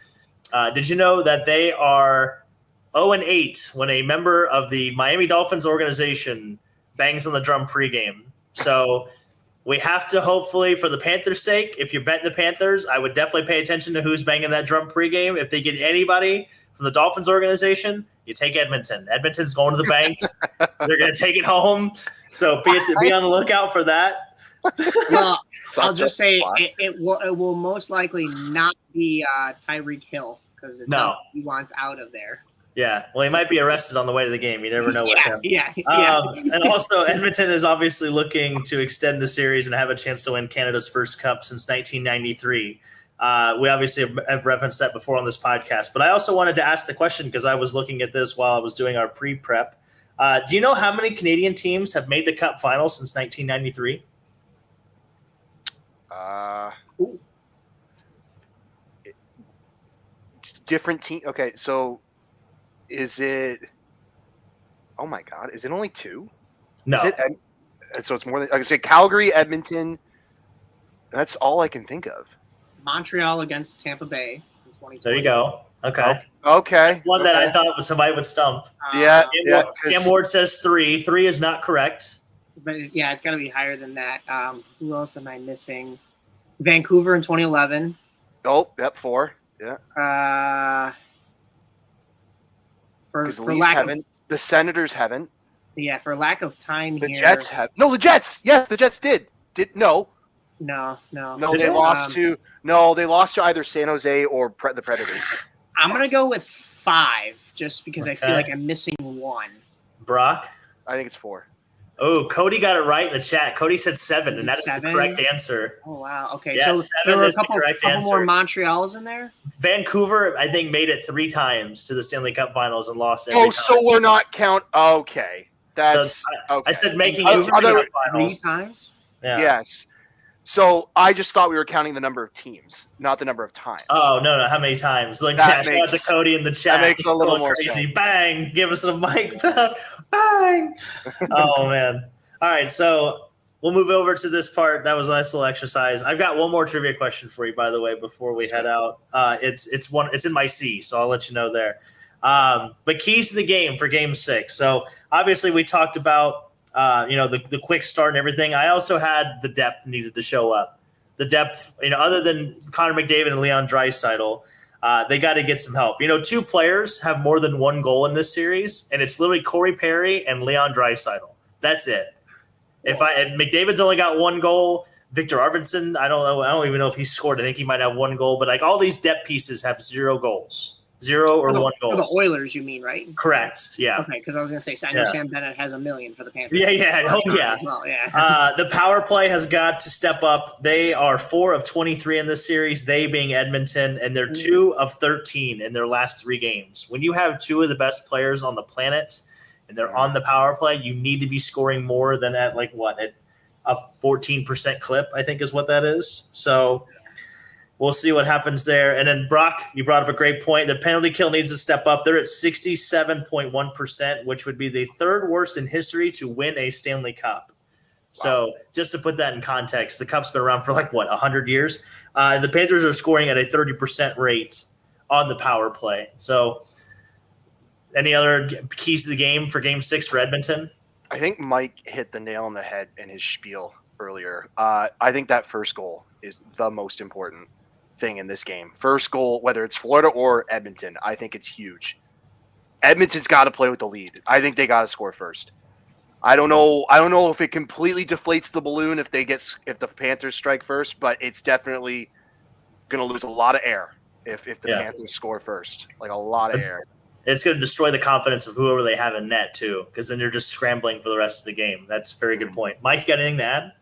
Did you know that they are 0-8 when a member of the Miami Dolphins organization bangs on the drum pregame? So we have to, hopefully, for the Panthers' sake, if you're betting the Panthers, I would definitely pay attention to who's banging that drum pregame. If they get anybody from the Dolphins organization, you take Edmonton. Edmonton's going to the bank. They're going to take it home. So be on the lookout for that. Well, I'll just say it will most likely not be Tyreek Hill because he wants out of there. Yeah, well, he might be arrested on the way to the game. You never know with him. Yeah. And also, Edmonton is obviously looking to extend the series and have a chance to win Canada's first cup since 1993. We obviously have referenced that before on this podcast. But I also wanted to ask the question because I was looking at this while I was doing our pre-prep. Do you know how many Canadian teams have made the Cup final since 1993? Different team. Okay, so is it? Oh my God! Is it only 2? No. So it's more than. I say Calgary, Edmonton. That's all I can think of. Montreal against Tampa Bay in 2020. There you go. Okay. Okay. That's one that I thought somebody would stump. Cam Ward says 3. 3 is not correct. But it's got to be higher than that. Who else am I missing? Vancouver in 2011. Oh, yep, 4. Yeah. For lack haven't. The Senators haven't. Yeah, for lack of time the Jets have. No, the Jets. Yes, the Jets did. No. No. They lost to. No, they lost to either San Jose or the Predators. I'm gonna go with 5, just because I feel like I'm missing 1. Brock, I think it's 4. Oh, Cody got it right in the chat. Cody said 7, and that's the correct answer. Oh wow. Okay, yeah, so there were a couple more Montreals in there. Vancouver, I think, made it 3 times to the Stanley Cup Finals and lost every time. So we're not count. Okay, that's. Okay. I said making it to the finals 3 times. Yeah. Yes. So I just thought we were counting the number of teams, not the number of times. Oh no! How many times? Like, shout out to Cody in the chat. That makes a little more crazy. sense. Bang! Give us a mic. Bang! Oh man! All right. So we'll move over to this part. That was a nice little exercise. I've got one more trivia question for you, by the way, before we head out. It's in my C, so I'll let you know there. But keys to the game for Game 6. So obviously we talked about the quick start and everything. I also had the depth needed to show up. The depth, other than Connor McDavid and Leon Draisaitl, they got to get some help. 2 players have more than 1 goal in this series, and it's literally Corey Perry and Leon Draisaitl. That's it. And McDavid's only got 1 goal. Victor Arvidsson, I don't know. I don't even know if he scored. I think he might have 1 goal. But like all these depth pieces have 0 goals. 0 or 1 goal. For the Oilers, you mean, right? Correct. Yeah. Okay, because I was going to say, I know Sam Bennett has $1 million for the Panthers. Yeah. Oh, yeah. Well, yeah. The power play has got to step up. They are 4 of 23 in this series, they being Edmonton, and they're 2 of 13 in their last 3 games. When you have 2 of the best players on the planet and they're on the power play, you need to be scoring more than at a 14% clip, I think is what that is. So we'll see what happens there. And then, Brock, you brought up a great point. The penalty kill needs to step up. They're at 67.1%, which would be the 3rd worst in history to win a Stanley Cup. Wow. So just to put that in context, the Cup's been around for 100 years. The Panthers are scoring at a 30% rate on the power play. So any other keys to the game for Game 6 for Edmonton? I think Mike hit the nail on the head in his spiel earlier. I think that first goal is the most important thing in this game. First goal, whether it's Florida or Edmonton, I think it's huge. Edmonton's got to play with the lead. I think they got to score first. I don't know if it completely deflates the balloon if the Panthers strike first, but it's definitely going to lose a lot of air if the Panthers score first. A lot of air. It's going to destroy the confidence of whoever they have in net, too, because then they're just scrambling for the rest of the game. That's a very good point. Mike, you got anything to add?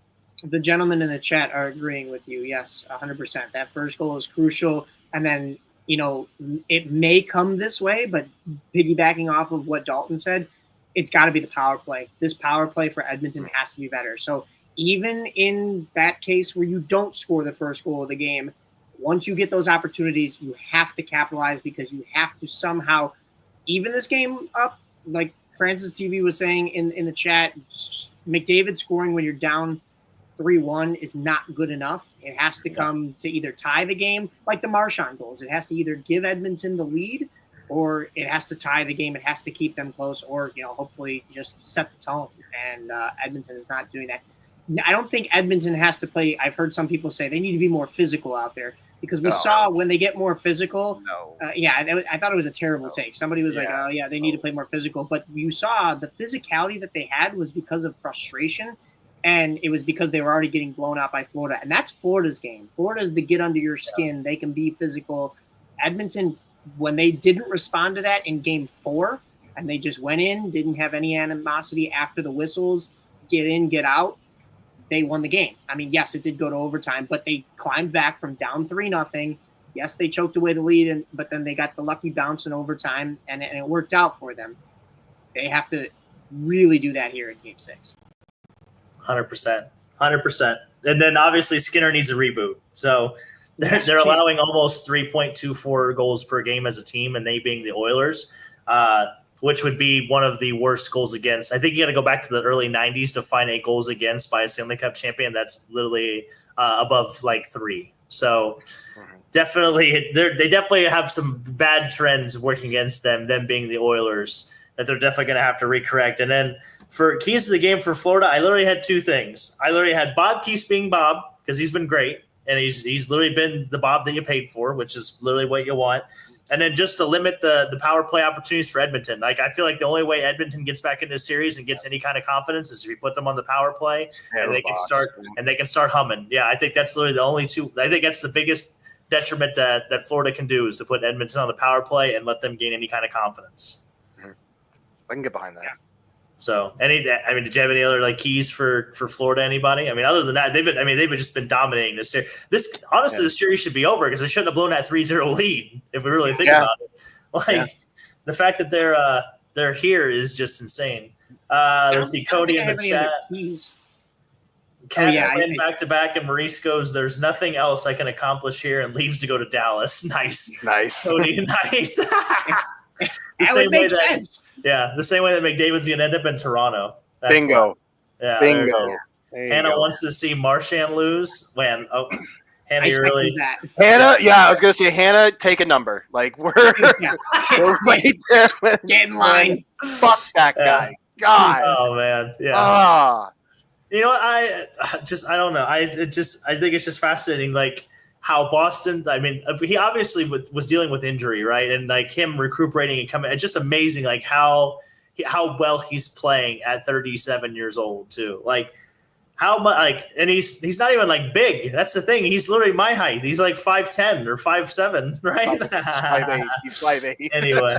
The gentlemen in the chat are agreeing with you. Yes, 100%. That first goal is crucial. And then, it may come this way, but piggybacking off of what Dalton said, it's got to be the power play. This power play for Edmonton has to be better. So even in that case where you don't score the first goal of the game, once you get those opportunities, you have to capitalize because you have to somehow – even this game up, like Francis TV was saying in the chat, McDavid scoring when you're down 3-1 is not good enough. It has to come to either tie the game, like the Marchand goals. It has to either give Edmonton the lead or it has to tie the game. It has to keep them close or, hopefully just set the tone. And Edmonton is not doing that. I don't think Edmonton has to play. I've heard some people say they need to be more physical out there. Because we saw when they get more physical, I thought it was a terrible take. Somebody was like, they need to play more physical. But you saw the physicality that they had was because of frustration, and it was because they were already getting blown out by Florida. And that's Florida's game. Florida's the get under your skin. They can be physical. Edmonton, when they didn't respond to that in Game 4, and they just went in, didn't have any animosity after the whistles, get in, get out, they won the game. I mean, yes, it did go to overtime, but they climbed back from down 3-0. Yes, they choked away the lead, but then they got the lucky bounce in overtime, and it worked out for them. They have to really do that here in Game 6. 100%. And then obviously Skinner needs a reboot. So they're allowing almost 3.24 goals per game as a team, and they being the Oilers. Which would be one of the worst goals against. I think you got to go back to the early 90s to find a goals against by a Stanley Cup champion that's literally above 3. So definitely, they definitely have some bad trends working against them being the Oilers, that they're definitely going to have to recorrect. And then for keys to the game for Florida, I literally had 2 things. I literally had Bob Keefe being Bob, because he's been great, and he's literally been the Bob that you paid for, which is literally what you want. And then just to limit the power play opportunities for Edmonton. I feel like the only way Edmonton gets back into the series and gets any kind of confidence is if you put them on the power play and they can start humming. Yeah, I think that's literally the only 2. I think that's the biggest detriment that Florida can do is to put Edmonton on the power play and let them gain any kind of confidence. I can get behind that. Yeah. So, did you have any other keys for Florida? Anybody? Other than that, they've just been dominating this series. This series should be over because they shouldn't have blown that 3-0 lead if we really think about it. The fact that they're here is just insane. Let's see, Cody in the chat. Cats win back-to-back, and Maurice goes, "There's nothing else I can accomplish here," and leaves to go to Dallas. Nice, Cody, nice. That would make sense. Yeah, the same way that McDavid's going to end up in Toronto. Bingo. Yeah, bingo. Hannah wants to see Marchand lose. Man, Hannah, I you really that. Hannah, I was gonna say Hannah, take a number. Like we're right there. Get in line. Fuck that guy. God. Oh man, yeah. You know what? I don't know. I think it's just fascinating, like how Boston. I mean, he obviously was dealing with injury, right? And like him recuperating and coming. It's just amazing, like how well he's playing at 37 years old too. Like how much, like, and he's not even like big. That's the thing. He's literally my height. He's like 5'10" or 5'7", right? 5'8". He's 5'8". Anyway,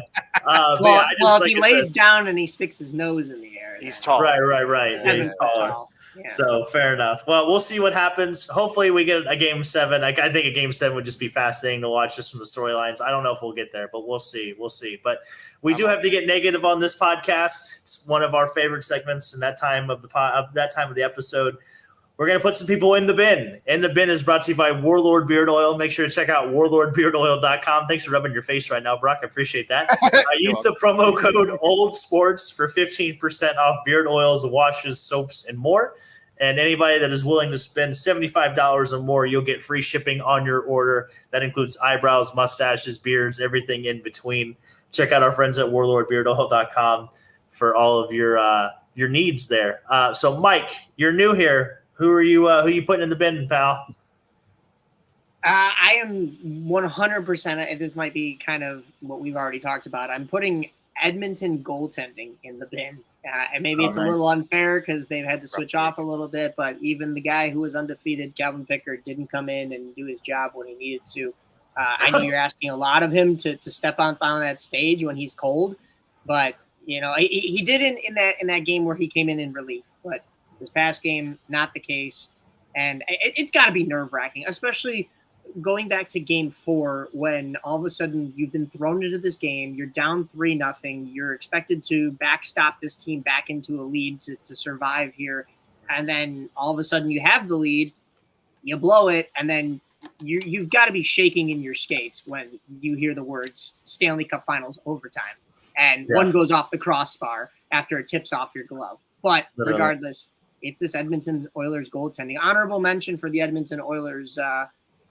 if he lays down and he sticks his nose in the air, he's tall. Right. Yeah, he's taller. Yeah. So fair enough. Well, we'll see what happens. Hopefully we get a game 7. I think a game 7 would just be fascinating to watch just from the storylines. I don't know if we'll get there, but we'll see. But we do have to get negative on this podcast. It's one of our favorite segments in that time of the episode. We're going to put some people in the bin. In the bin is brought to you by Warlord Beard Oil. Make sure to check out warlordbeardoil.com. Thanks for rubbing your face right now, Brock. I appreciate that. Use the promo code OLDSPORTS for 15% off beard oils, washes, soaps, and more. And anybody that is willing to spend $75 or more, you'll get free shipping on your order. That includes eyebrows, mustaches, beards, everything in between. Check out our friends at warlordbeardoil.com for all of your needs there. So, Mike, you're new here. Who are you putting in the bin, pal? I am 100%. This might be kind of what we've already talked about. I'm putting Edmonton goaltending in the bin. And maybe it's a little unfair because they've had to switch off a little bit, but even the guy who was undefeated, Calvin Pickard, didn't come in and do his job when he needed to. I know you're asking a lot of him to step on that stage when he's cold, but he did in that game where he came in relief. But this past game, not the case, and it's got to be nerve-wracking, especially going back to game 4 when all of a sudden you've been thrown into this game, you're down 3-0, you're expected to backstop this team back into a lead to survive here, and then all of a sudden you have the lead, you blow it, and then you've got to be shaking in your skates when you hear the words Stanley Cup Finals overtime, and one goes off the crossbar after it tips off your glove. But regardless, it's this Edmonton Oilers goaltending. Honorable mention for the Edmonton Oilers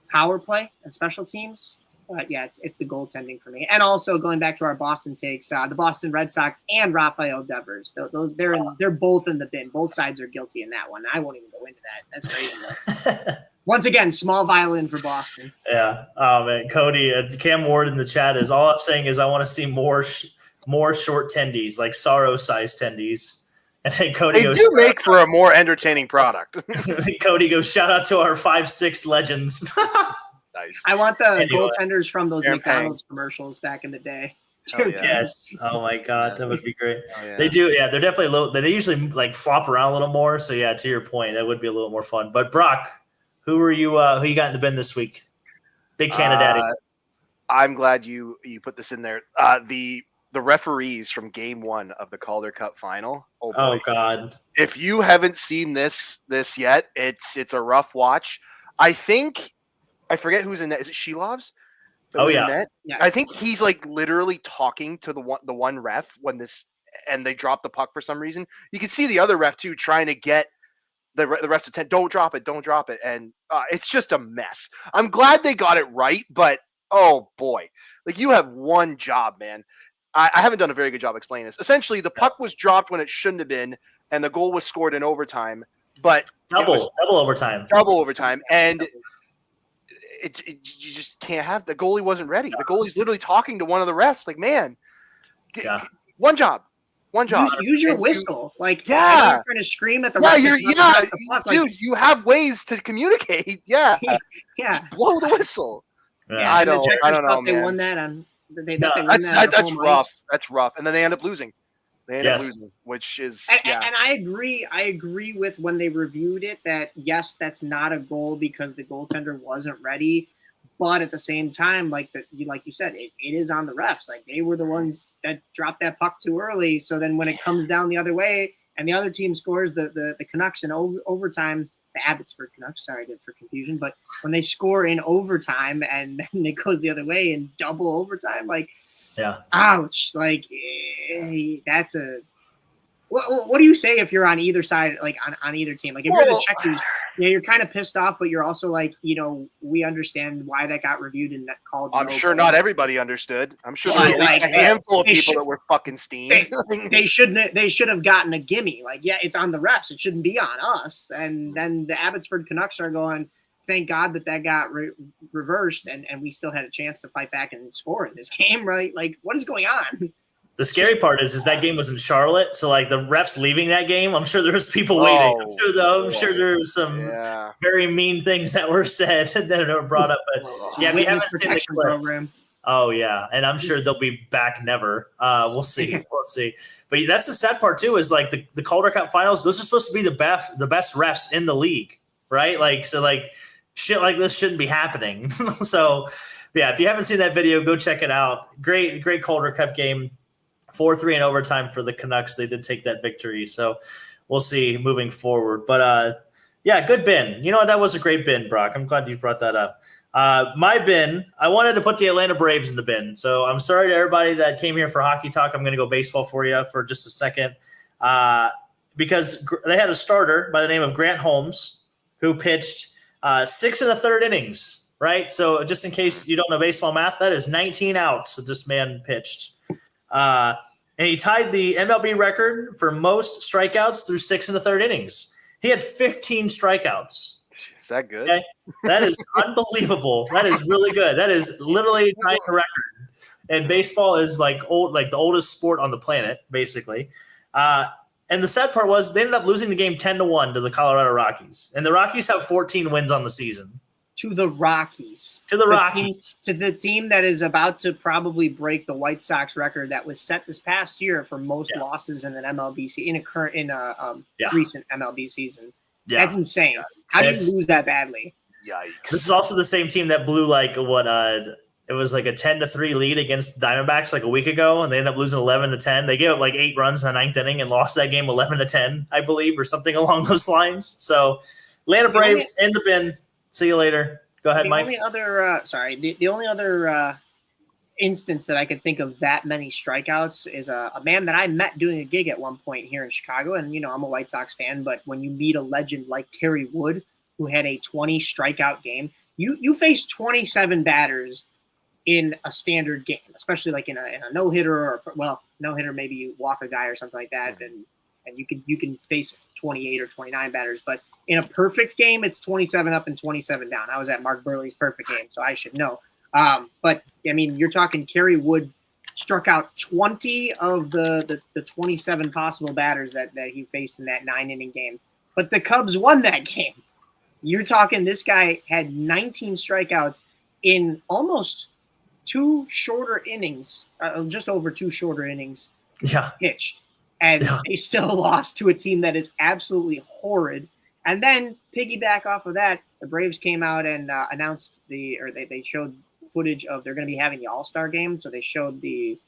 power play and special teams. But yeah, it's the goaltending for me. And also going back to our Boston takes, the Boston Red Sox and Rafael Devers. They're both in the bin. Both sides are guilty in that one. I won't even go into that. That's crazy. Once again, small violin for Boston. Yeah. Oh man, Cody, Cam Ward in the chat is all I'm saying is I want to see more short tendies, like Sorrow-sized tendies. And then Cody goes, make for a more entertaining product. Cody goes, shout out to our 5'6" legends. Nice. I want the goaltenders from those McDonald's commercials back in the day. Yes. Oh my God, that would be great. They do. Yeah, they're definitely a little. They usually like flop around a little more. So yeah, to your point, that would be a little more fun. But Brock, who you got in the bin this week? Big Canada. I'm glad you put this in there. The referees from Game 1 of the Calder Cup Final. Oh God! If you haven't seen this yet, it's a rough watch. I forget who's in net. Is it Shilovs? Yeah. I think he's like literally talking to the one ref and they drop the puck for some reason. You can see the other ref too trying to get the rest of 10. Don't drop it, and it's just a mess. I'm glad they got it right, but oh boy, like you have one job, man. I haven't done a very good job explaining this. Essentially, the puck was dropped when it shouldn't have been, and the goal was scored in overtime. But double overtime, and you just can't have the goalie wasn't ready. The goalie's literally talking to one of the refs, like, man, one job. Use your whistle, like you're trying to scream at the ref. Dude, you have ways to communicate. Yeah, just blow the whistle. Yeah, I don't know, man. They won that on. That's rough. That's rough. And then they end up losing. Which is and I agree with when they reviewed it that yes, that's not a goal because the goaltender wasn't ready. But at the same time, like you said, it is on the refs. Like they were the ones that dropped that puck too early. So then when it comes down the other way and the other team scores the Canucks in overtime. The Abbotsford Canucks, sorry for confusion, but when they score in overtime and then it goes the other way in double overtime, ouch! Like that's a What do you say if you're on either side, like on either team? Like if you're the Checkers, you're kind of pissed off, but you're also like, we understand why that got reviewed and called. I'm sure not everybody understood. I'm sure there was like a handful of people that were fucking steamed. They should have gotten a gimme. Like, yeah, it's on the refs. It shouldn't be on us. And then the Abbotsford Canucks are going, thank God that got reversed and we still had a chance to fight back and score in this game, right? Like, what is going on? The scary part is that game was in Charlotte, so like the refs leaving that game, I'm sure there was people waiting. I'm sure there was some very mean things that were said that were brought up. But yeah, we haven't seen the clip. Program. Oh yeah, and I'm sure they'll be back never. We'll see. We'll see. But that's the sad part too. Is like the Calder Cup Finals. Those are supposed to be the best refs in the league, right? Like so, like shit like this shouldn't be happening. So yeah, if you haven't seen that video, go check it out. Great Calder Cup game. 4-3 in overtime for the Canucks. They did take that victory. So we'll see moving forward. But yeah, good bin. You know what? That was a great bin, Brock. I'm glad you brought that up. My bin, I wanted to put the Atlanta Braves in the bin. So I'm sorry to everybody that came here for hockey talk. I'm going to go baseball for you for just a second. Because they had a starter by the name of Grant Holmes who pitched 6 1/3 innings, right? So just in case you don't know baseball math, that is 19 outs that this man pitched. And he tied the MLB record for most strikeouts through 6 1/3 innings. He had 15 strikeouts. Is that good? Okay? That is unbelievable. That is really good. That is literally tying a record. And baseball is like the oldest sport on the planet, basically. And the sad part was they ended up losing the game 10-1 to the Colorado Rockies. And the Rockies have 14 wins on the season. To the Rockies. To the team that is about to probably break the White Sox record that was set this past year for most losses in an MLB recent MLB season. Yeah. That's insane. How did you lose that badly? Yikes. This is also the same team that blew it was like a 10-3 lead against Diamondbacks like a week ago, and they ended up losing 11-10. They gave up like 8 runs in the 9th inning and lost that game 11-10, I believe, or something along those lines. So Atlanta Braves in the bin. See you later. Go ahead, Mike. The only other instance that I could think of that many strikeouts is a man that I met doing a gig at one point here in Chicago. And, I'm a White Sox fan, but when you meet a legend like Kerry Wood, who had a 20 strikeout game, you face 27 batters in a standard game, especially like in a no-hitter no-hitter, maybe you walk a guy or something like that. And you can face 28 or 29 batters, but in a perfect game, it's 27 up and 27 down. I was at Mark Burley's perfect game, so I should know. But I mean, you're talking Kerry Wood struck out 20 of the 27 possible batters that he faced in that 9-inning game. But the Cubs won that game. You're talking this guy had 19 strikeouts in almost 2 shorter innings, just over 2 shorter innings pitched. And they still lost to a team that is absolutely horrid. And then piggyback off of that, the Braves came out and announced they showed footage of they're going to be having the All-Star game. So they showed the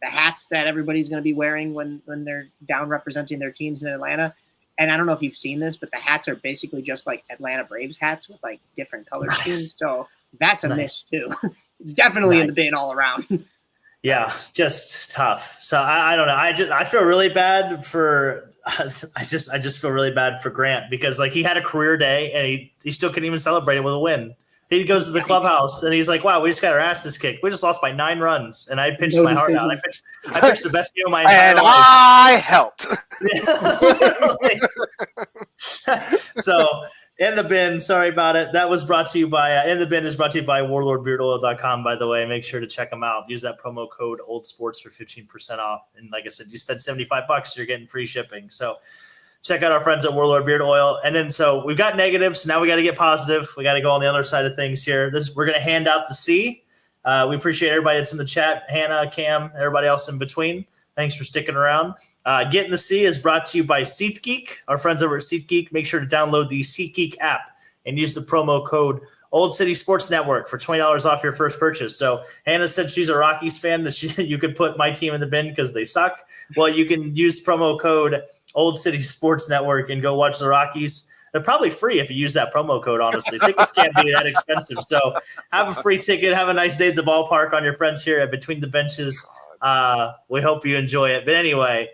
hats that everybody's going to be wearing when they're down representing their teams in Atlanta. And I don't know if you've seen this, but the hats are basically just like Atlanta Braves hats with like different color schemes. So that's a miss too. Definitely in the bin all around. Yeah, just tough. So I don't know. I feel really bad for. I just feel really bad for Grant because like he had a career day and he still couldn't even celebrate it with a win. He goes to the clubhouse and he's like, "Wow, we just got our asses kicked. We just lost by 9 runs." And I pitched my heart out. I pitched the best game of my entire life. I helped. So. In the bin, sorry about it. That was brought to you by In the Bin is brought to you by warlordbeardoil.com, by the way. Make sure to check them out. Use that promo code OldSports for 15% off. And like I said, you spend $75, you're getting free shipping. So check out our friends at Warlord Beard Oil. And then so we've got negatives. Now we got to get positive. We got to go on the other side of things here. We're going to hand out the C. We appreciate everybody that's in the chat. Hannah, Cam, everybody else in between. Thanks for sticking around. Getting the C is brought to you by SeatGeek. Our friends over at SeatGeek, make sure to download the SeatGeek app and use the promo code Old City Sports Network for $20 off your first purchase. So Hannah said she's a Rockies fan, that you could put my team in the bin because they suck. Well, you can use promo code Old City Sports Network and go watch the Rockies. They're probably free if you use that promo code, honestly. Tickets can't be that expensive. So have a free ticket. Have a nice day at the ballpark on your friends here at Between the Benches. We hope you enjoy it. But anyway,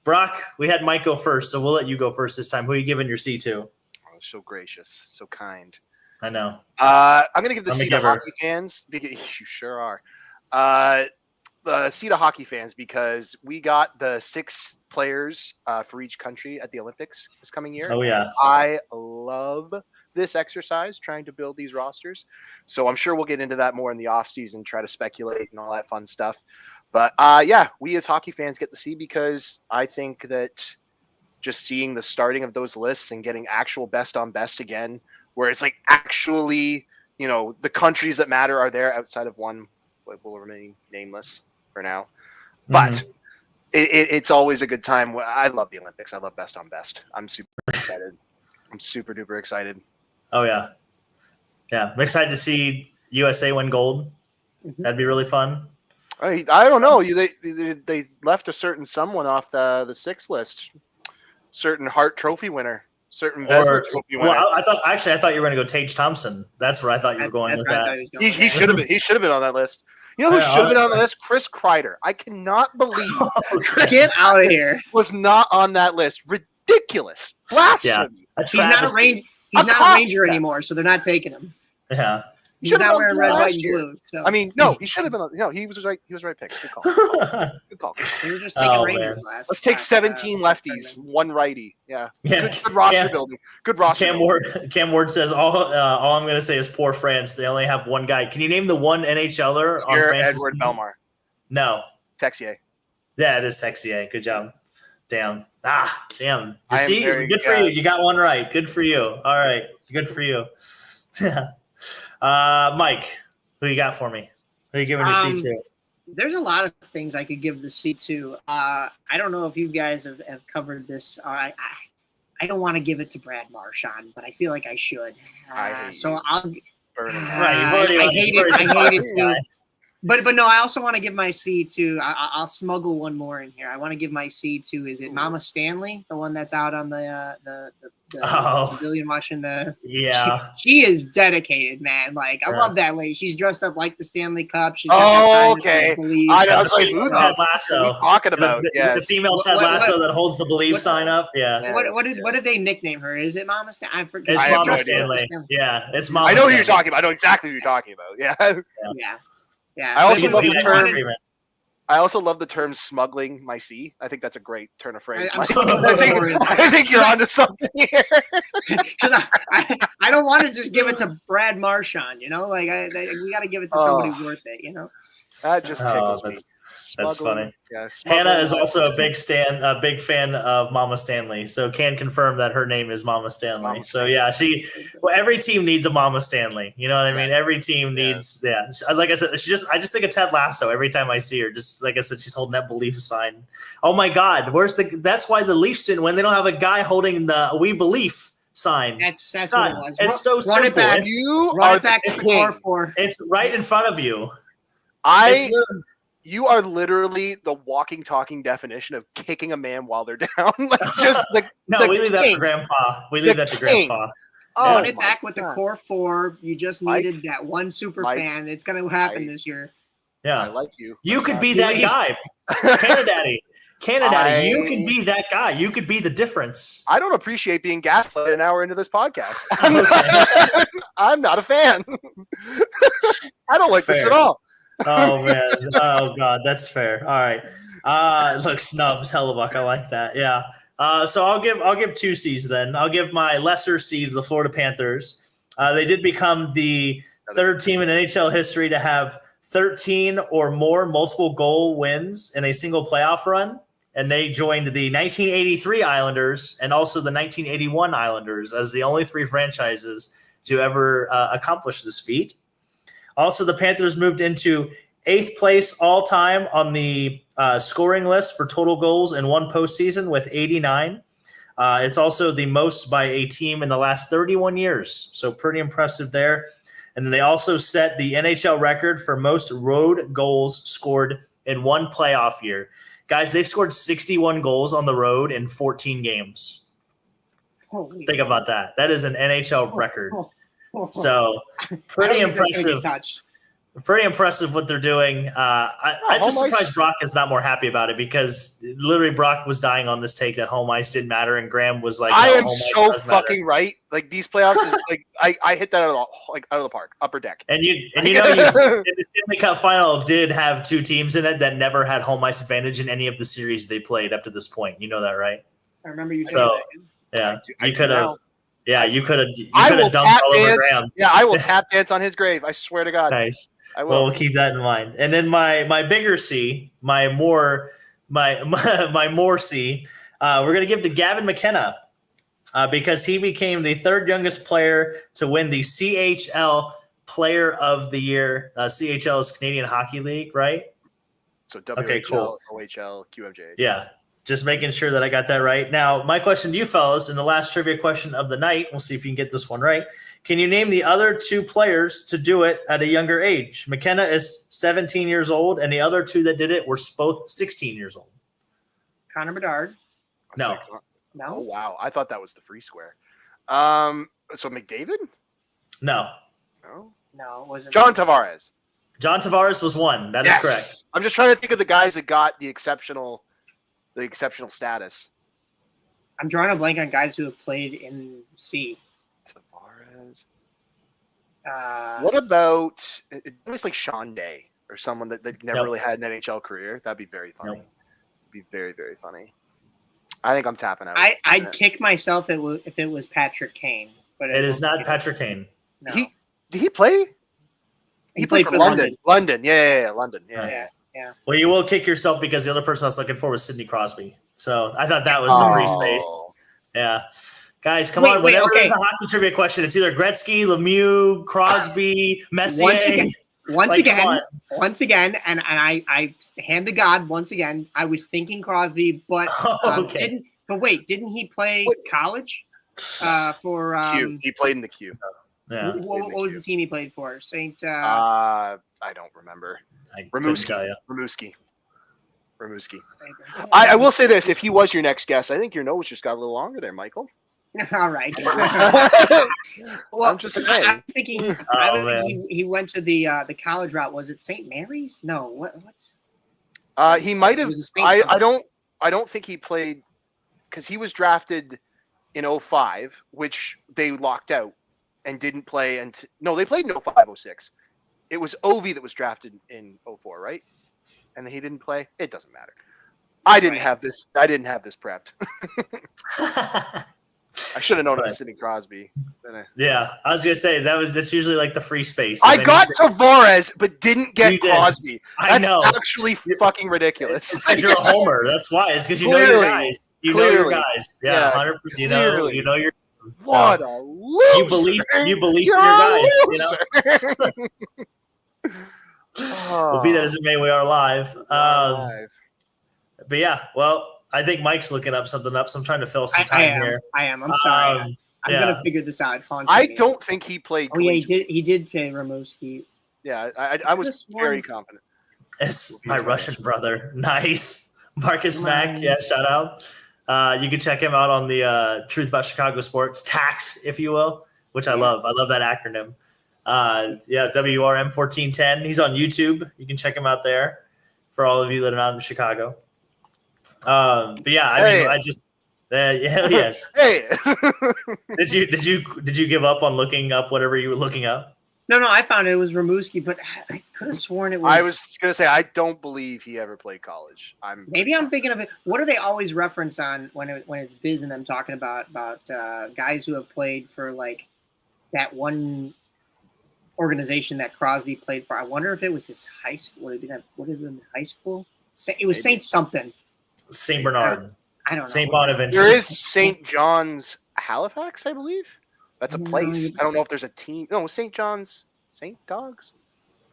Brock, we had Mike go first, so we'll let you go first this time. Who are you giving your C to? Oh, so gracious, so kind. I know. I'm going to give the C to hockey fans because you sure are. The C to hockey fans because we got the 6 players for each country at the Olympics this coming year. Oh yeah, I love this exercise trying to build these rosters. So I'm sure we'll get into that more in the off season, try to speculate and all that fun stuff. But yeah, we as hockey fans get to see because I think that just seeing the starting of those lists and getting actual best on best again, where it's like actually, the countries that matter are there outside of one will remain nameless for now. But it's always a good time. I love the Olympics. I love best on best. I'm super excited. I'm super duper excited. Oh yeah. Yeah. I'm excited to see USA win gold. That'd be really fun. I don't know. They left a certain someone off the 6 list. Certain Hart Trophy winner. Certain Vezina Trophy winner. Well, I thought you were going to go Tage Thompson. That's where I thought you were going with that. He should have been. He should have been on that list. You know who should have been on the list? Chris Kreider. I cannot believe get out of here was not on that list. Ridiculous. Blasphemy. Yeah, he's not a Ranger anymore, so they're not taking him. Yeah. He's not wearing red, white, and blue. So. I mean, no, he should have been. No, he was right. He was right pick. Good call. Good call. We were just taking Rangers last. Let's take 17 lefties, 1 righty. Yeah. Good roster building. Good roster. Cam Ward says all I'm going to say is poor France. They only have one guy. Can you name the one NHLer on France's Edward team? Belmar. No. Texier. Yeah, it is Texier. Good job. Damn. Damn. You see, good for you. You got one right. Good for you. All right. Good for you. Mike, who you got for me? Who are you giving your C to? There's a lot of things I could give the C to. I don't know if you guys have covered this. I don't want to give it to Brad Marchand, but I feel like I should. I hate it too. But no, I also want to give my C to. I'll smuggle one more in here. I want to give my C to. Is it Mama Stanley, the one that's out on the pavilion watching the? Yeah, she is dedicated, man. Like I love that lady. She's dressed up like the Stanley Cup. She's okay. I was like, who Ted Lasso? What are you talking about? The female Ted Lasso that holds the Believe sign up. Yeah. What did they nickname her? Is it Mama Stanley? I forget. It's Mama Stanley. Yeah, it's Mama. I know who you're talking about. I know exactly who you're talking about. Yeah. Yeah. I also love the term smuggling my C. I think that's a great turn of phrase. I think you're onto something here. Because I don't want to just give it to Brad Marchand, we got to give it to somebody worth it, That just tickles me. That's funny. Yeah, Hannah is also a big fan of Mama Stanley, so can confirm that her name is Mama Stanley. Yeah, every team needs a Mama Stanley. You know what I mean? Every team needs. Yeah, like I said, I just think of Ted Lasso every time I see her. Just like I said, she's holding that Believe sign. Oh my God, that's why the Leafs didn't win. They don't have a guy holding the We Believe sign. That's what it was. It's so simple. Run it back to the core four. It's right in front of you. You are literally the walking, talking definition of kicking a man while they're down. We leave that to Grandpa. Run it back with the core four. You just needed that one super fan. It's going to happen this year. Yeah, I like you. You could be that guy, Canada. You could be that guy. You could be the difference. I don't appreciate being gaslit an hour into this podcast. I'm not a fan. I don't like this at all. Oh man! Oh God, that's fair. All right. Look, snubs, Hellebuck. I like that. Yeah. So I'll give 2 C's then. I'll give my lesser C to the Florida Panthers. They did become the 3rd team in NHL history to have 13 or more multiple goal wins in a single playoff run, and they joined the 1983 Islanders and also the 1981 Islanders as the only 3 franchises to ever accomplish this feat. Also, the Panthers moved into 8th place all-time on the scoring list for total goals in one postseason with 89. It's also the most by a team in the last 31 years, so pretty impressive there. And then they also set the NHL record for most road goals scored in one playoff year. Guys, they've scored 61 goals on the road in 14 games. Think about that. That is an NHL record. So pretty impressive. Pretty impressive what they're doing. I'm just surprised Brock is not more happy about it because literally Brock was dying on this take that home ice didn't matter, and Graham was like, "I am so fucking right." Like these playoffs, is like I hit that out of the park, upper deck. And you in the Stanley Cup final did have two teams in it that never had home ice advantage in any of the series they played up to this point. You know that, right? I remember you. So yeah, you could have. Yeah, you could have dumped all over Graham. Yeah, I will tap dance on his grave. I swear to God. Nice. Well, we'll keep that in mind. And then my bigger C, my more C, we're going to give to Gavin McKenna because he became the third youngest player to win the CHL Player of the Year. CHL is Canadian Hockey League, right? So WHL, OHL, QMJ. Yeah. Just making sure that I got that right. Now, my question to you fellas, in the last trivia question of the night, we'll see if you can get this one right. Can you name the other two players to do it at a younger age? McKenna is 17 years old, and the other two that did it were both 16 years old. Connor Bedard. No. Oh, wow. I thought that was the free square. So McDavid? No. No, it wasn't. John Tavares. John Tavares was one. That is correct. I'm just trying to think of the guys that got the exceptional status. I'm drawing a blank on guys who have played in C. Tavares. What about it's like Sean Day or someone that never really had an NHL career? That'd be very funny. Be very, very funny. I think I'm tapping out. I'd kick myself if it was Patrick Kane, but it is not Patrick Kane. No. Did he play? He played for London. London. Yeah, London. Yeah. Well, you will kick yourself because the other person I was looking for was Sidney Crosby. So I thought that was the free space. Yeah. Guys, come on. Whenever there's a hockey trivia question, it's either Gretzky, Lemieux, Crosby, Messier. Once again, and I hand to God, once again, I was thinking Crosby, but didn't he play college for Q? He played in the Q. Yeah. What was the team he played for? I don't remember. Rimouski. I will say this: if he was your next guest, I think your nose just got a little longer there, Michael. All right. Well, I'm just saying. I was thinking he went to the college route. Was it St. Mary's? No. What's? He might have. I don't think he played because he was drafted in 05, which they locked out and didn't play. No, they played in 05, 06. It was Ovi that was drafted in 04, right? And he didn't play. It doesn't matter. I didn't have this prepped. I should have known it was Sidney Crosby. Yeah, I was gonna say that's usually like the free space. I got Tavares, but didn't get Crosby. I know. That's actually fucking ridiculous. It's because you're a homer. That's why. It's because you know your guys. You know your guys. Yeah, 100%. You know your. What a loser! You believe in your guys. You know. Well, be that as it may, we are live. But yeah, well, I think Mike's looking something up, so I'm trying to fill some time here. I am. I'm sorry. I'm gonna figure this out. It's haunting I me. don't think he played. Oh yeah, he did play Rimouski. Yeah, I was very confident. It's my Russian brother. Nice, Marcus Mack. Yeah, shout out. You can check him out on the Truth About Chicago Sports, TAX, if you will, which I love. I love that acronym. WRM 1410. He's on YouTube. You can check him out there for all of you that are not in Chicago. But yeah, I just yes. Hey. Did you give up on looking up whatever you were looking up? No, I found it was Rimouski, but I could have sworn it was. I was gonna say I don't believe he ever played college. Maybe I'm thinking of it. What do they always reference on when it's Biz and them talking about guys who have played for like that one organization that Crosby played for? I wonder if it was his high school. Would it have been high school? It was Saint something. Saint Bernard. I don't know. Saint Bonaventure. There is Saint John's Halifax, I believe. That's a place. I don't know if there's a team. No, St. John's, St. Dogs.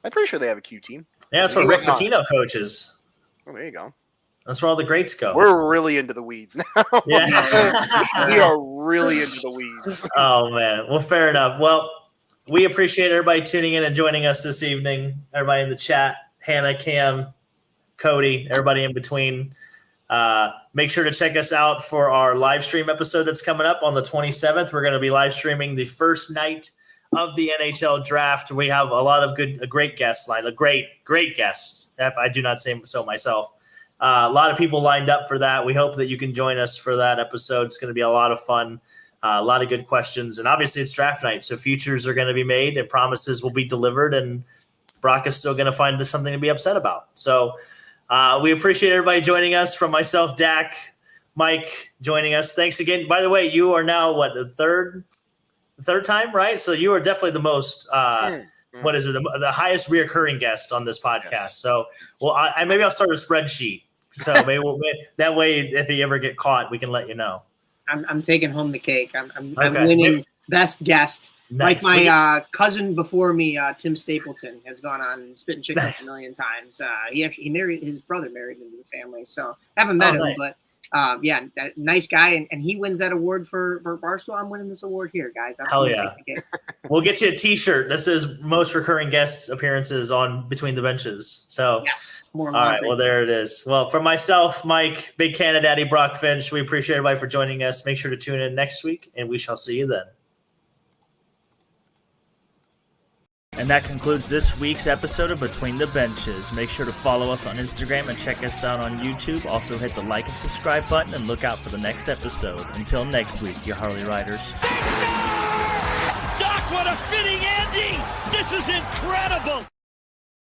I'm pretty sure they have a Q team. Yeah, that's where Rick Pitino coaches. Oh, there you go. That's where all the greats go. We're really into the weeds now. Yeah. We are really into the weeds. Oh, man. Well, fair enough. Well, we appreciate everybody tuning in and joining us this evening. Everybody in the chat, Hannah, Cam, Cody, everybody in between. Make sure to check us out for our live stream episode that's coming up on the 27th. We're going to be live streaming the first night of the NHL draft. We have a lot of great guests lined up, great guests, if I do not say so myself. A lot of people lined up for that. We hope that you can join us for that episode. It's going to be a lot of fun, a lot of good questions. And obviously it's draft night, so futures are going to be made and promises will be delivered, and Brock is still going to find something to be upset about. So we appreciate everybody joining us. From myself, Dak, Mike joining us. Thanks again. By the way, you are now the third time, right? So you are definitely the most what is it, the highest reoccurring guest on this podcast. Yes. So maybe I'll start a spreadsheet. So maybe that way, if you ever get caught, we can let you know. I'm taking home the cake. I'm winning best guest. Nice. Like my cousin before me, Tim Stapleton, has gone on Spittin' Chickens a million times. He married his brother, married into the family. So I haven't met him, but nice guy. And he wins that award for Barstool. I'm winning this award here, guys. Hell yeah. We'll get you a T-shirt. This is most recurring guest appearances on Between the Benches. So yes. All right. Well, there it is. Well, for myself, Mike, Big Canada Daddy, Brock Finch, we appreciate everybody for joining us. Make sure to tune in next week, and we shall see you then. And that concludes this week's episode of Between the Benches. Make sure to follow us on Instagram and check us out on YouTube. Also hit the like and subscribe button and look out for the next episode. Until next week, you Harley Riders. Doc, what a fitting ending! This is incredible!